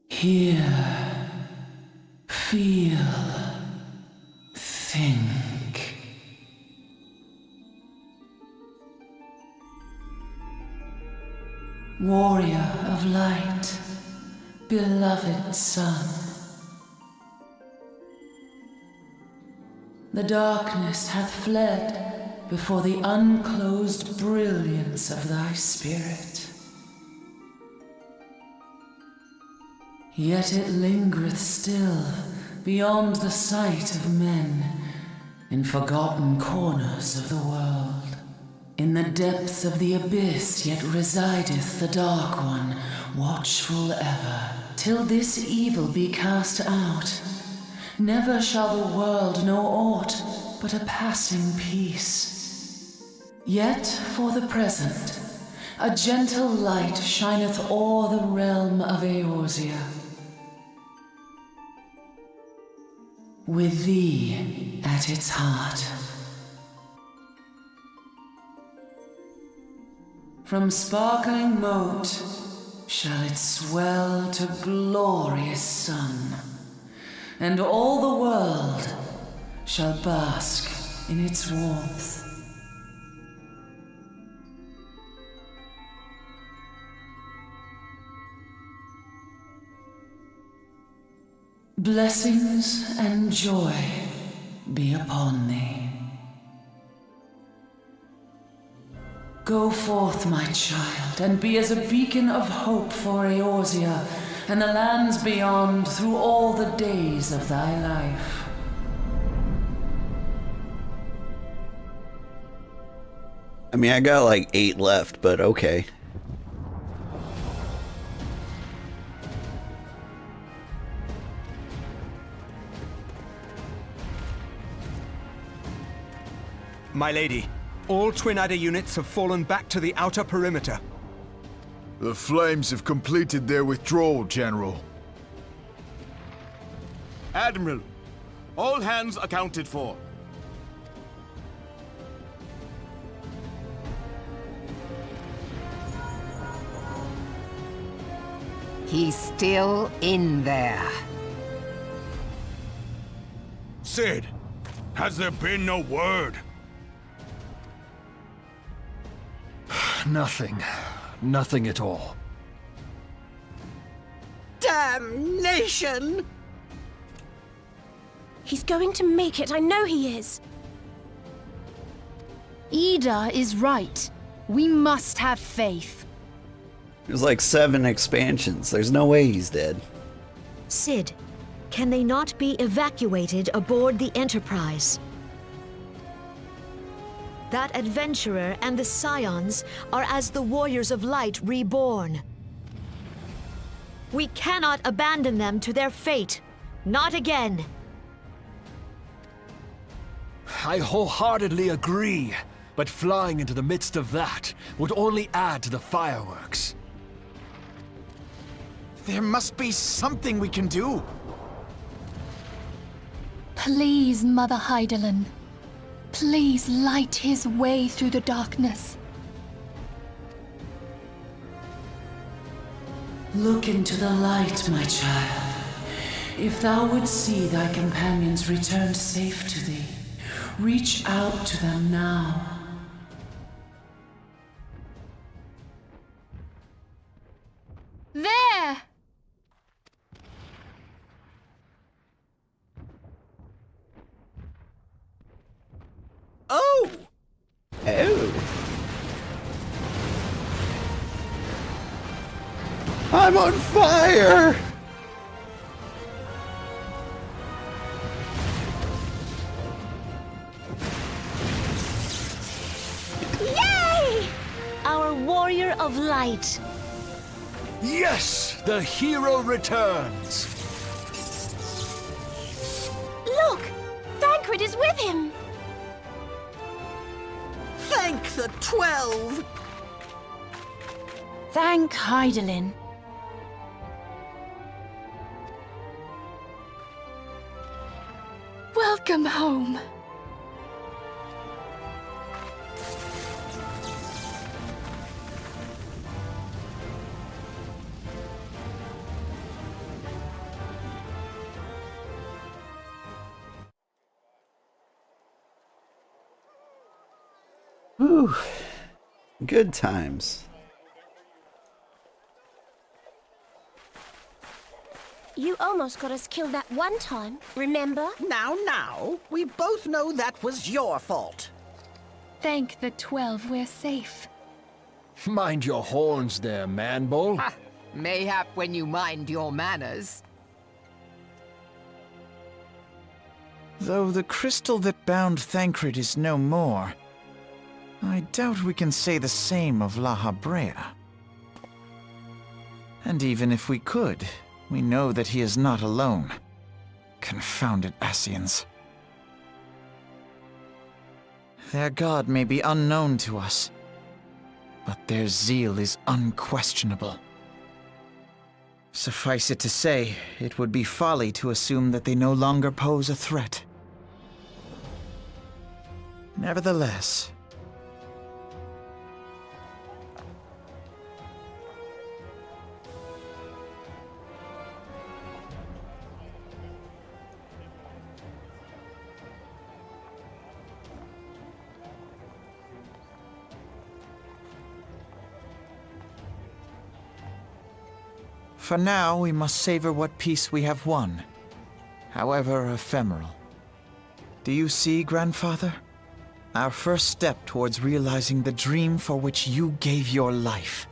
Hear, feel, think. Warrior of light, beloved son. The darkness hath fled before the unclosed brilliance of thy spirit. Yet it lingereth still beyond the sight of men, in forgotten corners of the world. In the depths of the abyss yet resideth the Dark One, watchful ever, till this evil be cast out. Never shall the world know aught but a passing peace. Yet for the present, a gentle light shineth o'er the realm of Eorzea. With thee at its heart. From sparkling moat shall it swell to glorious sun, and all the world shall bask in its warmth. Blessings and joy be upon thee. Go forth, my child, and be as a beacon of hope for Eorzea and the lands beyond through all the days of thy life. I mean, I got like 8 left, but okay. My lady, all Twin Adder units have fallen back to the outer perimeter. The Flames have completed their withdrawal, General. Admiral, all hands accounted for. He's still in there. Cid, has there been no word? Nothing. Nothing at all. Damnation! He's going to make it, I know he is. Ida is right. We must have faith. There's like 7 expansions. There's no way he's dead. Cid, can they not be evacuated aboard the Enterprise? That adventurer and the Scions are as the Warriors of Light reborn. We cannot abandon them to their fate. Not again. I wholeheartedly agree, but flying into the midst of that would only add to the fireworks. There must be something we can do. Please, Mother Hydaelyn. Please light his way through the darkness. Look into the light, my child. If thou wouldst see thy companions returned safe to thee, reach out to them now. There! I'm on fire! Yay! Our warrior of light. Yes! The hero returns! Look! Thancred is with him! Thank the 12! Thank Hydaelyn. Welcome home. Whew. Good times. You almost got us killed that one time, remember? Now, we both know that was your fault. Thank the 12 we're safe. Mind your horns there, man-bull. Ha! Mayhap when you mind your manners. Though the crystal that bound Thancred is no more, I doubt we can say the same of Lahabrea. And even if we could, we know that he is not alone. Confounded Ascians. Their god may be unknown to us, but their zeal is unquestionable. Suffice it to say, it would be folly to assume that they no longer pose a threat. Nevertheless, for now, we must savor what peace we have won, however ephemeral. Do you see, Grandfather? Our first step towards realizing the dream for which you gave your life.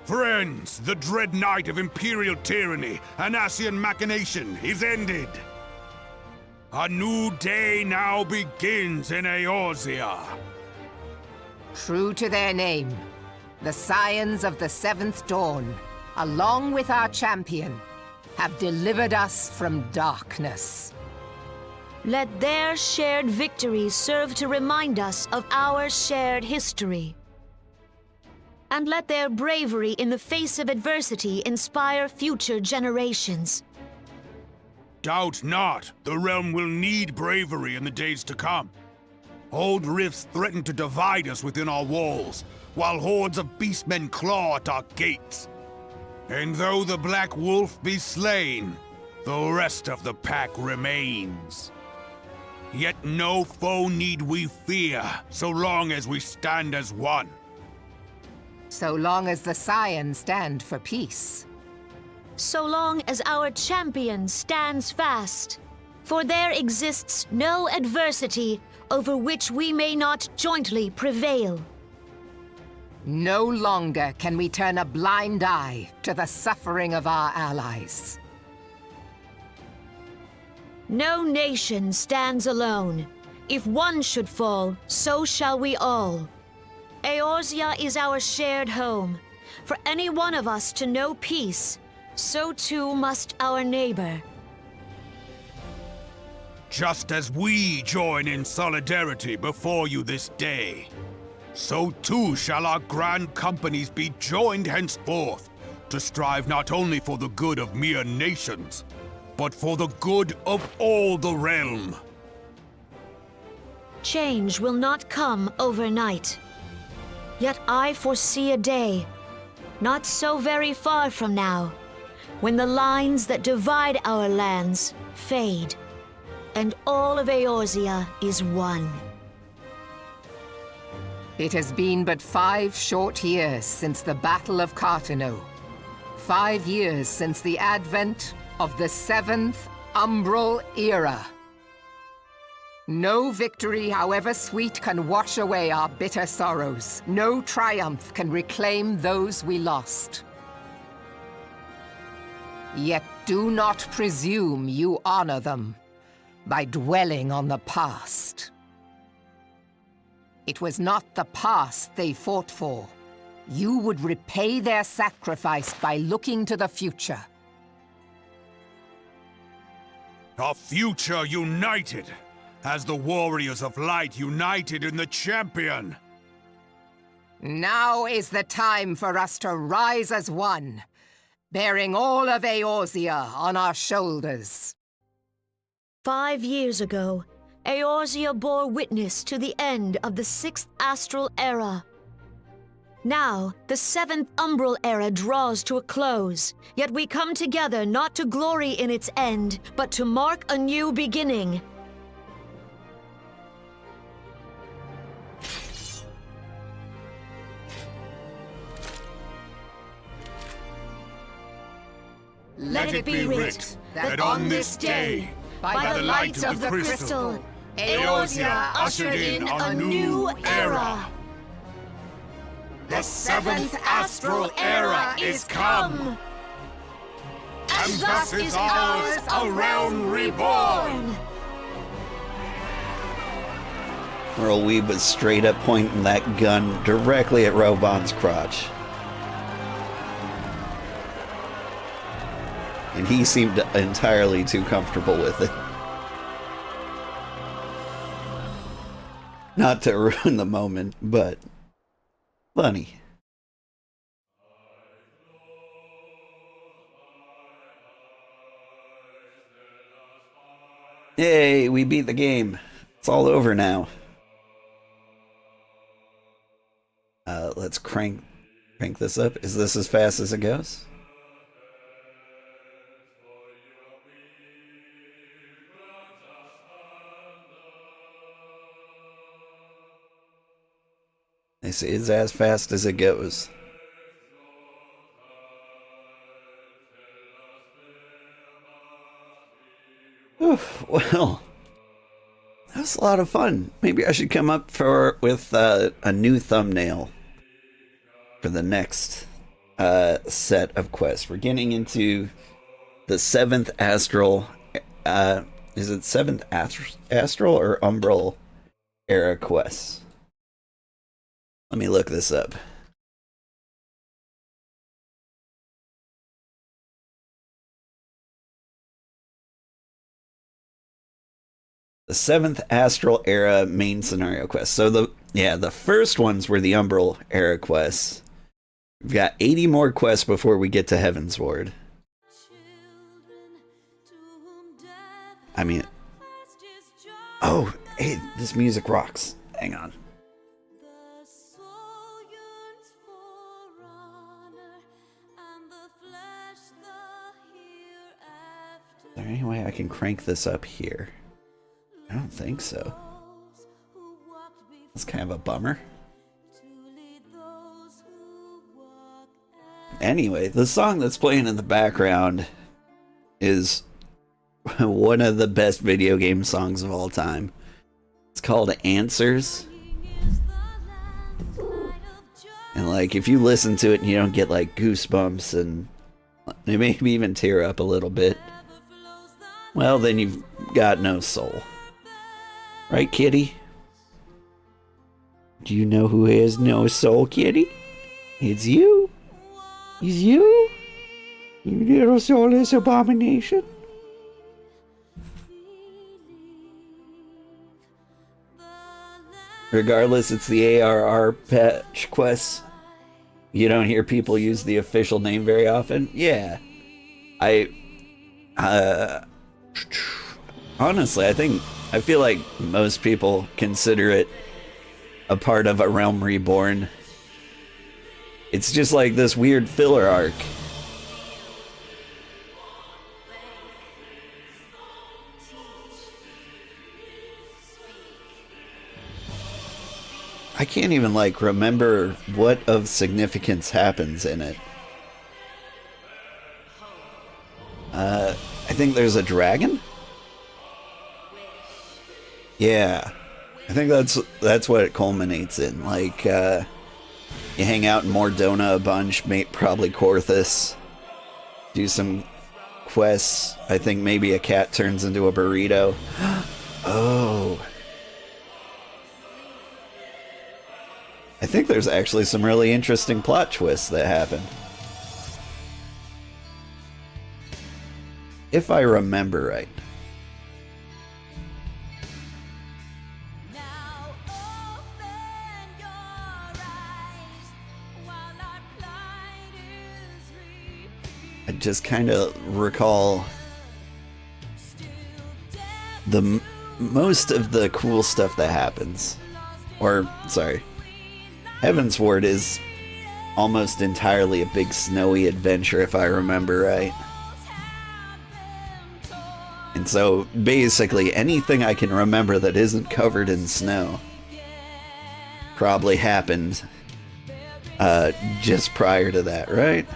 Friends, the dread night of Imperial tyranny and Ascian machination is ended. A new day now begins in Eorzea. True to their name, the Scions of the Seventh Dawn, along with our champion, have delivered us from darkness. Let their shared victories serve to remind us of our shared history. And let their bravery in the face of adversity inspire future generations. Doubt not, the realm will need bravery in the days to come. Old rifts threaten to divide us within our walls, while hordes of beastmen claw at our gates. And though the Black Wolf be slain, the rest of the pack remains. Yet no foe need we fear, so long as we stand as one. So long as the Scions stand for peace. So long as our champion stands fast. For there exists no adversity over which we may not jointly prevail. No longer can we turn a blind eye to the suffering of our allies. No nation stands alone. If one should fall, so shall we all. Eorzea is our shared home. For any one of us to know peace, so too must our neighbor. Just as we join in solidarity before you this day, so too shall our grand companies be joined henceforth to strive not only for the good of mere nations, but for the good of all the realm. Change will not come overnight. Yet I foresee a day, not so very far from now, when the lines that divide our lands fade, and all of Eorzea is one. It has been but 5 short years since the Battle of Cartano. 5 years since the advent of the 7th Umbral Era. No victory, however sweet, can wash away our bitter sorrows. No triumph can reclaim those we lost. Yet do not presume you honor them by dwelling on the past. It was not the past they fought for. You would repay their sacrifice by looking to the future. A future united, as the warriors of light united in the champion. Now is the time for us to rise as one, bearing all of Eorzea on our shoulders. 5 years ago, Eorzea bore witness to the end of the 6th Astral Era. Now, the 7th Umbral Era draws to a close, yet we come together not to glory in its end, but to mark a new beginning. Let it be writ that on this day, by the light of the crystal, Eorzea ushered in a new era. The 7th Astral Era is come! And thus is ours a realm reborn! Earl Weeb was straight up pointing that gun directly at Robon's crotch. And he seemed entirely too comfortable with it. Not to ruin the moment, but funny. Yay, we beat the game. It's all over now. Let's crank this up. Is this as fast as it goes? They say it's as fast as it goes. Oof, well, that was a lot of fun. Maybe I should come up with a new thumbnail for the next set of quests. We're getting into the 7th Astral. Is it 7th Astral or Umbral Era quests? Let me look this up. The 7th Astral Era main scenario quest. So the first ones were the Umbral Era quests. We've got 80 more quests before we get to Heavensward. I mean, oh, hey, this music rocks. Hang on. Is there any way I can crank this up here? I don't think so. That's kind of a bummer. Anyway, the song that's playing in the background is one of the best video game songs of all time. It's called Answers. And like, if you listen to it and you don't get like goosebumps and maybe even tear up a little bit, well, then you've got no soul. Right, kitty? Do you know who has no soul, kitty? It's you. It's you? You little soulless abomination. Regardless, it's the ARR patch quests. You don't hear people use the official name very often. Yeah. Honestly, I feel like most people consider it a part of a Realm Reborn It's just like this weird filler arc. I can't even, like, remember what of significance happens in it. I think there's a dragon? Yeah. I think that's what it culminates in. Like, you hang out in Mordona a bunch, probably Korthus. Do some quests. I think maybe a cat turns into a burrito. Oh. I think there's actually some really interesting plot twists that happen. If I remember right. I just kind of recall most of the cool stuff that happens. Or, sorry. Heavensward is almost entirely a big snowy adventure, if I remember right. And so, basically, anything I can remember that isn't covered in snow probably happened just prior to that, right?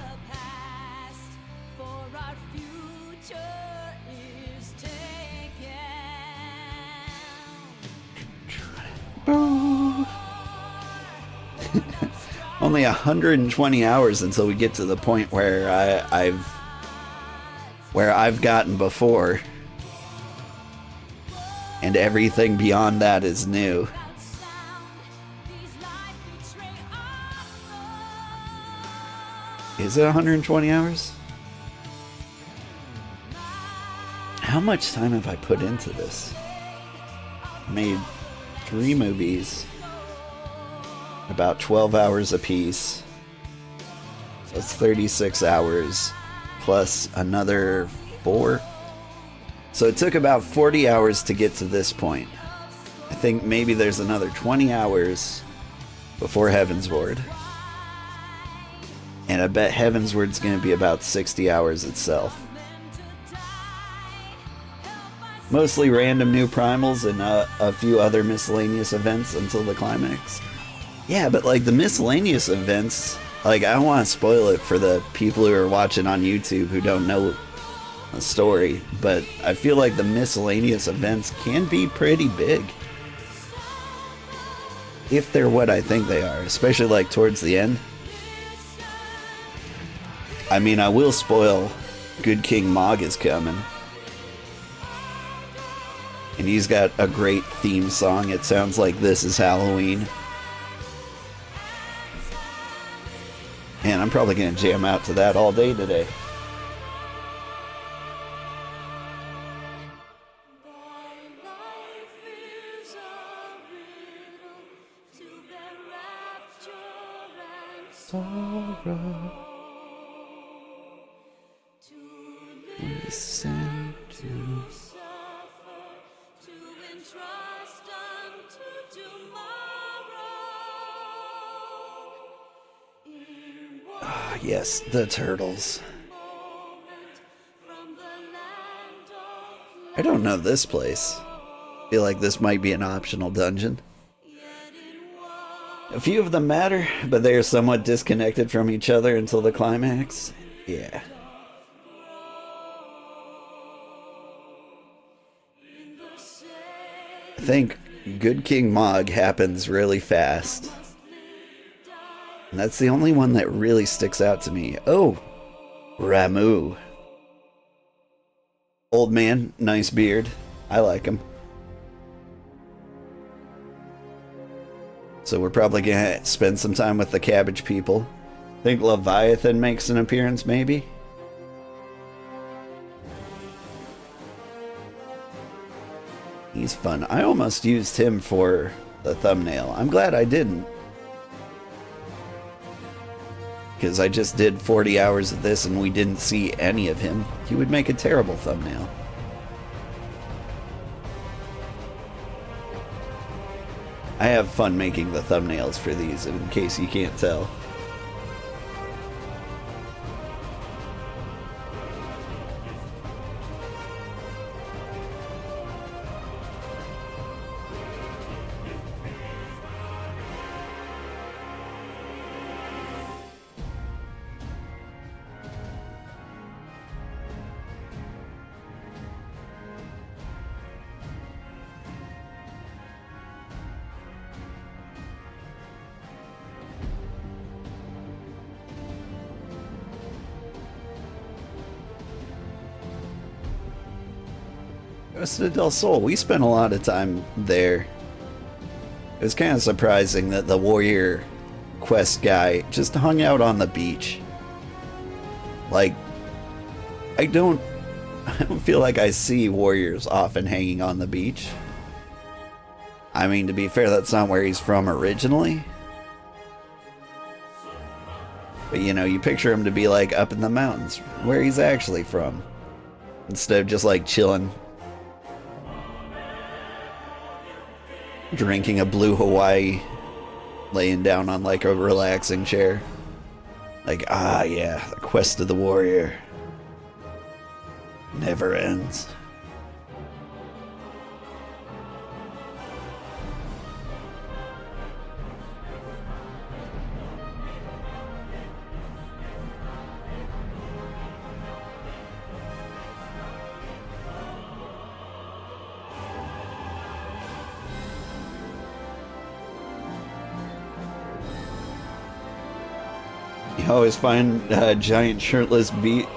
Only 120 hours until we get to the point where I've gotten before, and everything beyond that is new. Is it 120 hours? How much time have I put into this? Made 3 movies. About 12 hours apiece. So it's 36 hours plus another 4. So it took about 40 hours to get to this point. I think maybe there's another 20 hours before Heavensward. And I bet Heavensward's going to be about 60 hours itself. Mostly random new primals and a few other miscellaneous events until the climax. Yeah, but like the miscellaneous events, like I don't want to spoil it for the people who are watching on YouTube who don't know the story, but I feel like the miscellaneous events can be pretty big. If they're what I think they are, especially like towards the end. I mean, I will spoil Good King Mog is coming. And he's got a great theme song. It sounds like This Is Halloween. Man, I'm probably going to jam out to that all day today. Sorrow. Listen to. Ah, yes, the turtles. I don't know this place. I feel like this might be an optional dungeon. A few of them matter, but they are somewhat disconnected from each other until the climax. Yeah. I think Good King Mog happens really fast. And that's the only one that really sticks out to me. Oh, Ramu. Old man, nice beard. I like him. So we're probably gonna spend some time with the cabbage people. I think Leviathan makes an appearance, maybe? He's fun. I almost used him for the thumbnail. I'm glad I didn't. Because I just did 40 hours of this and we didn't see any of him. He would make a terrible thumbnail. I have fun making the thumbnails for these, in case you can't tell. Costa del Sol, we spent a lot of time there. It was kind of surprising that the warrior quest guy just hung out on the beach. Like, I don't feel like I see warriors often hanging on the beach. I mean, to be fair, that's not where he's from originally. But you know, you picture him to be like up in the mountains, where he's actually from. Instead of just like chilling, drinking a blue Hawaii, laying down on like a relaxing chair. Like, ah yeah, the quest of the warrior never ends. You always find giant shirtless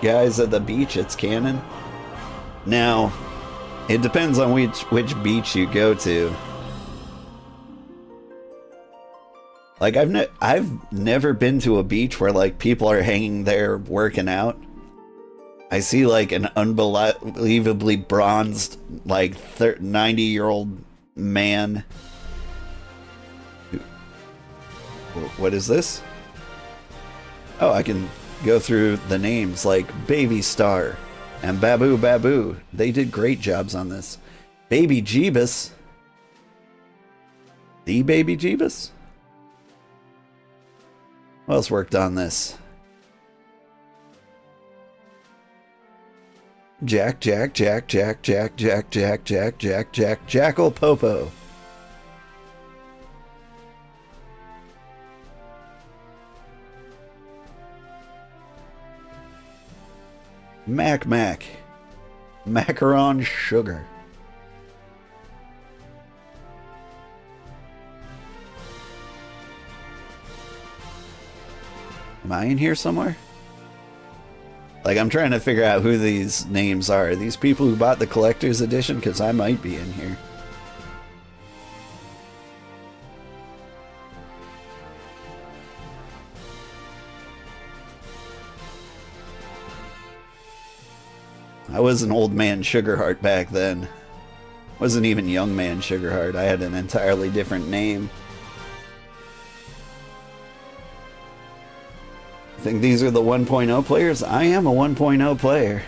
guys at the beach. It's canon. Now, it depends on which beach you go to. Like, I've never been to a beach where like people are hanging there working out. I see like an unbelievably bronzed, like 90-year-old man. What is this? Oh, I can go through the names like Baby Star and Babu Babu. They did great jobs on this. Baby Jeebus. The Baby Jeebus? Who else worked on this? Jackal Popo. Mac. Macaron Sugar. Am I in here somewhere? Like, I'm trying to figure out who these names are. Are these people who bought the collector's edition? Because I might be in here. I was an old man Sugarheart back then. Wasn't even young man Sugarheart. I had an entirely different name. I think these are the 1.0 players. I am a 1.0 player.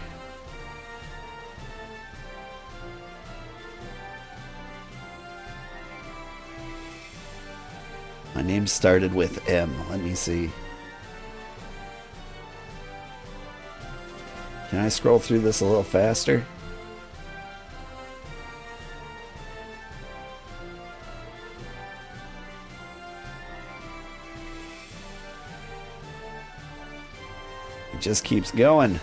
My name started with M. Let me see. Can I scroll through this a little faster? It just keeps going.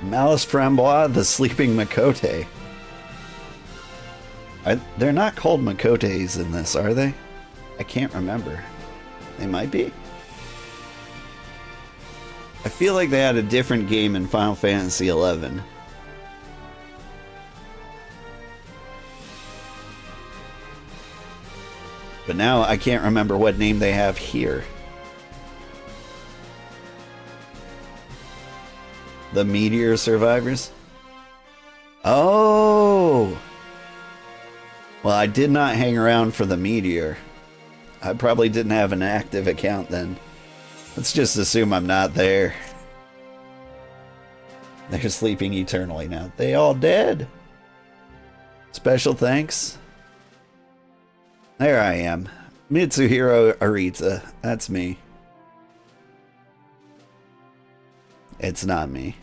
Malice Frambois, the Sleeping Makote. They're not called Makotes in this, are they? I can't remember. They might be. I feel like they had a different game in Final Fantasy XI. But now I can't remember what name they have here. The Meteor Survivors? Oh! Well, I did not hang around for the Meteor. I probably didn't have an active account then. Let's just assume I'm not there. They're sleeping eternally now. They all dead? Special thanks. There I am. Mitsuhiro Arita. That's me. It's not me.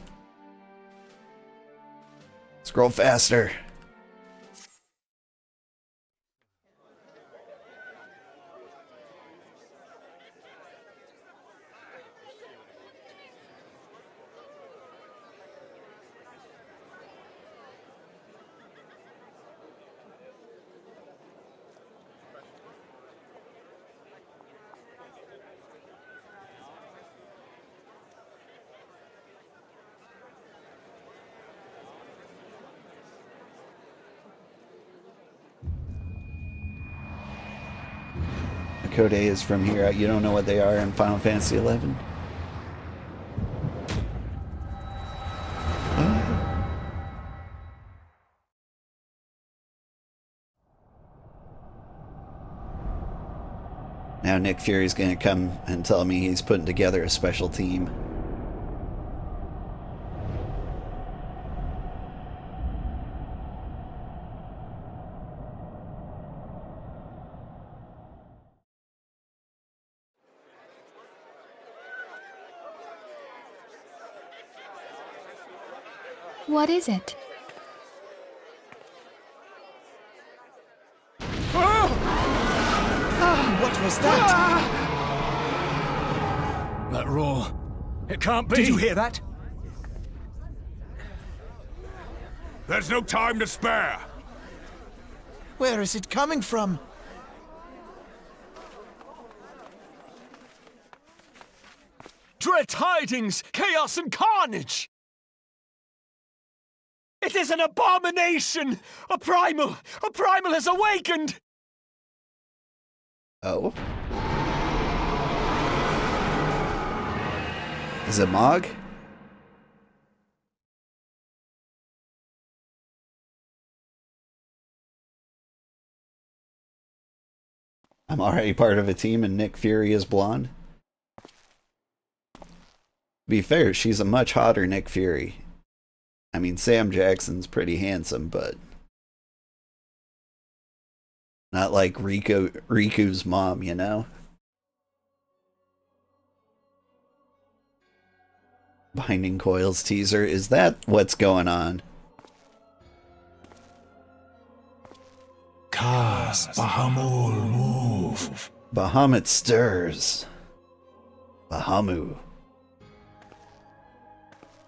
Scroll faster. code A is from here. You don't know what they are in Final Fantasy XI? Now Nick Fury's gonna come and tell me he's putting together a special team. What is it? What was that? That roar. It can't be. Did you hear that? There's no time to spare. Where is it coming from? Dread tidings! Chaos and carnage! It is an abomination! A primal! A primal has awakened! Oh? Is it Mog? I'm already part of a team and Nick Fury is blonde. To be fair, she's a much hotter Nick Fury. I mean, Sam Jackson's pretty handsome, but not like Riku's mom, you know? Binding Coils teaser. Is that what's going on? Cast Bahamul move. Bahamut stirs. Bahamu.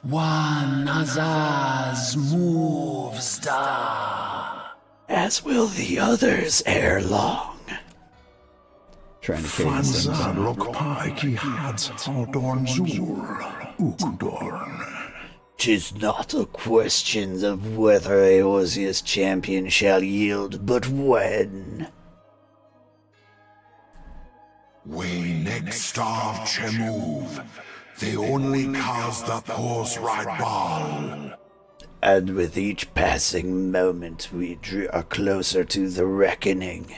One Azaz moves da. As will the others ere long. Trying to carry this thing. "'Tis not a question of whether Eorzea's champion shall yield, but when. We next starve Chemuv. They only cause the pulse right ball. And with each passing moment we draw closer to the reckoning."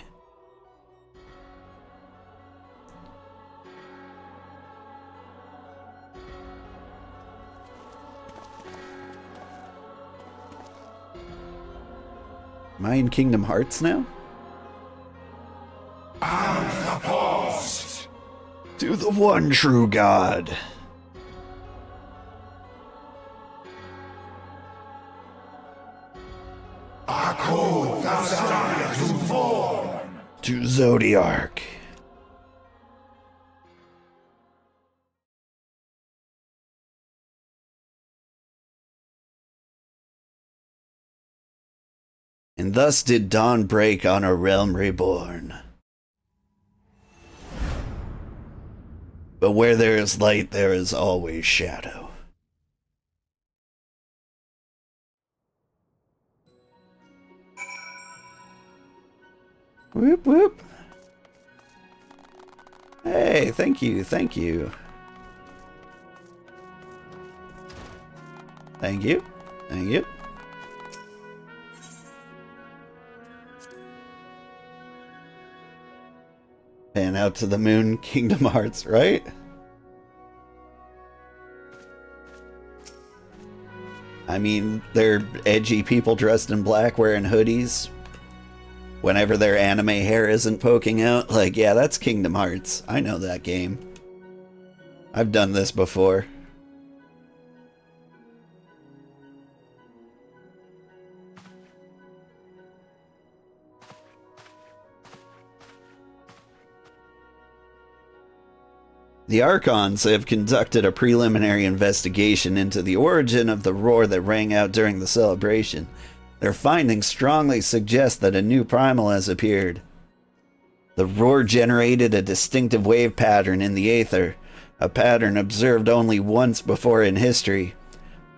Am I in Kingdom Hearts now? Outpost! To the one true God. Akko Thassalia to form! To Zodiark. And thus did dawn break on a realm reborn. But where there is light, there is always shadow. Whoop whoop. Hey, thank you, thank you. Thank you, thank you. Pan out to the moon, Kingdom Hearts, right? I mean, they're edgy people dressed in black wearing hoodies. Whenever their anime hair isn't poking out, like, yeah, that's Kingdom Hearts. I know that game. I've done this before. The Archons have conducted a preliminary investigation into the origin of the roar that rang out during the celebration. Their findings strongly suggest that a new primal has appeared. The roar generated a distinctive wave pattern in the aether, a pattern observed only once before in history.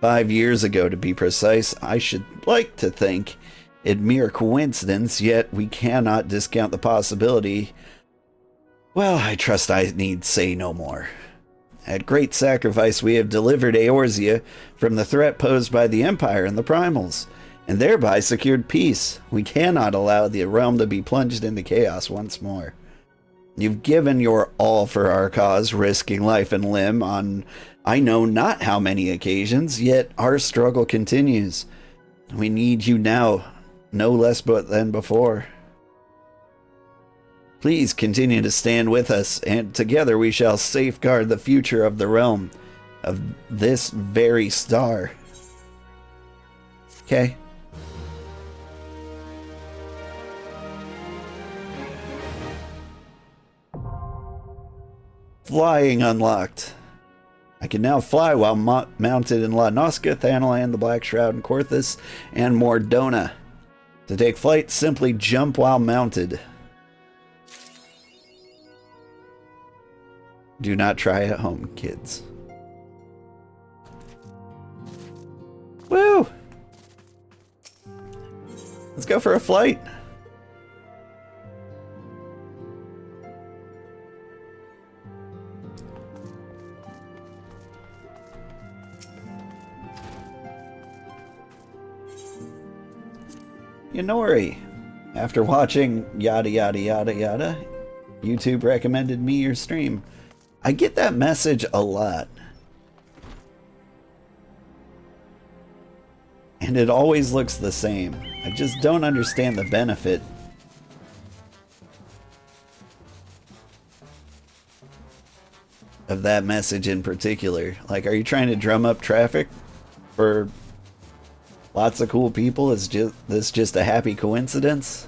5 years ago, to be precise. I should like to think it mere coincidence, yet we cannot discount the possibility Well, I trust I need say no more. At great sacrifice we have delivered Eorzea from the threat posed by the Empire and the Primals, and thereby secured peace. We cannot allow the realm to be plunged into chaos once more. You've given your all for our cause, risking life and limb on I know not how many occasions, yet our struggle continues. We need you now, no less than before. Please continue to stand with us, and together we shall safeguard the future of the realm, of this very star. Okay. Flying unlocked. I can now fly while mounted in La Nosca, Thanalan, the Black Shroud, and Korthus, and Mordona. To take flight, simply jump while mounted. Do not try at home, kids. Woo! Let's go for a flight. Yanori, after watching yada yada yada yada, YouTube recommended me your stream. I get that message a lot. And it always looks the same. I just don't understand the benefit. Of that message in particular. Like, are you trying to drum up traffic for lots of cool people? Is this just a happy coincidence?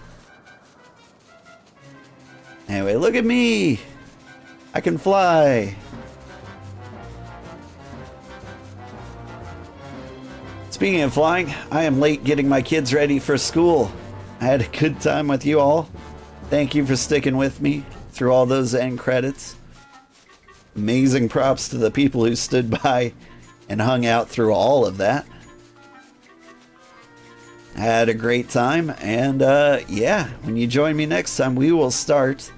Anyway, look at me! I can fly! Speaking of flying, I am late getting my kids ready for school. I had a good time with you all. Thank you for sticking with me through all those end credits. Amazing props to the people who stood by and hung out through all of that. I had a great time, and yeah, when you join me next time, we will start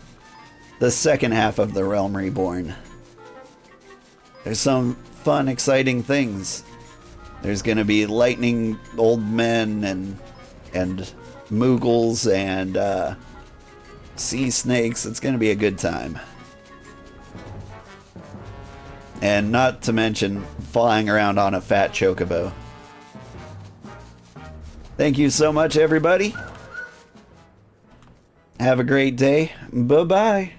the second half of The Realm Reborn. There's some fun, exciting things. There's going to be lightning old men and moogles and sea snakes. It's going to be a good time. And not to mention flying around on a fat chocobo. Thank you so much, everybody. Have a great day. Bye-bye.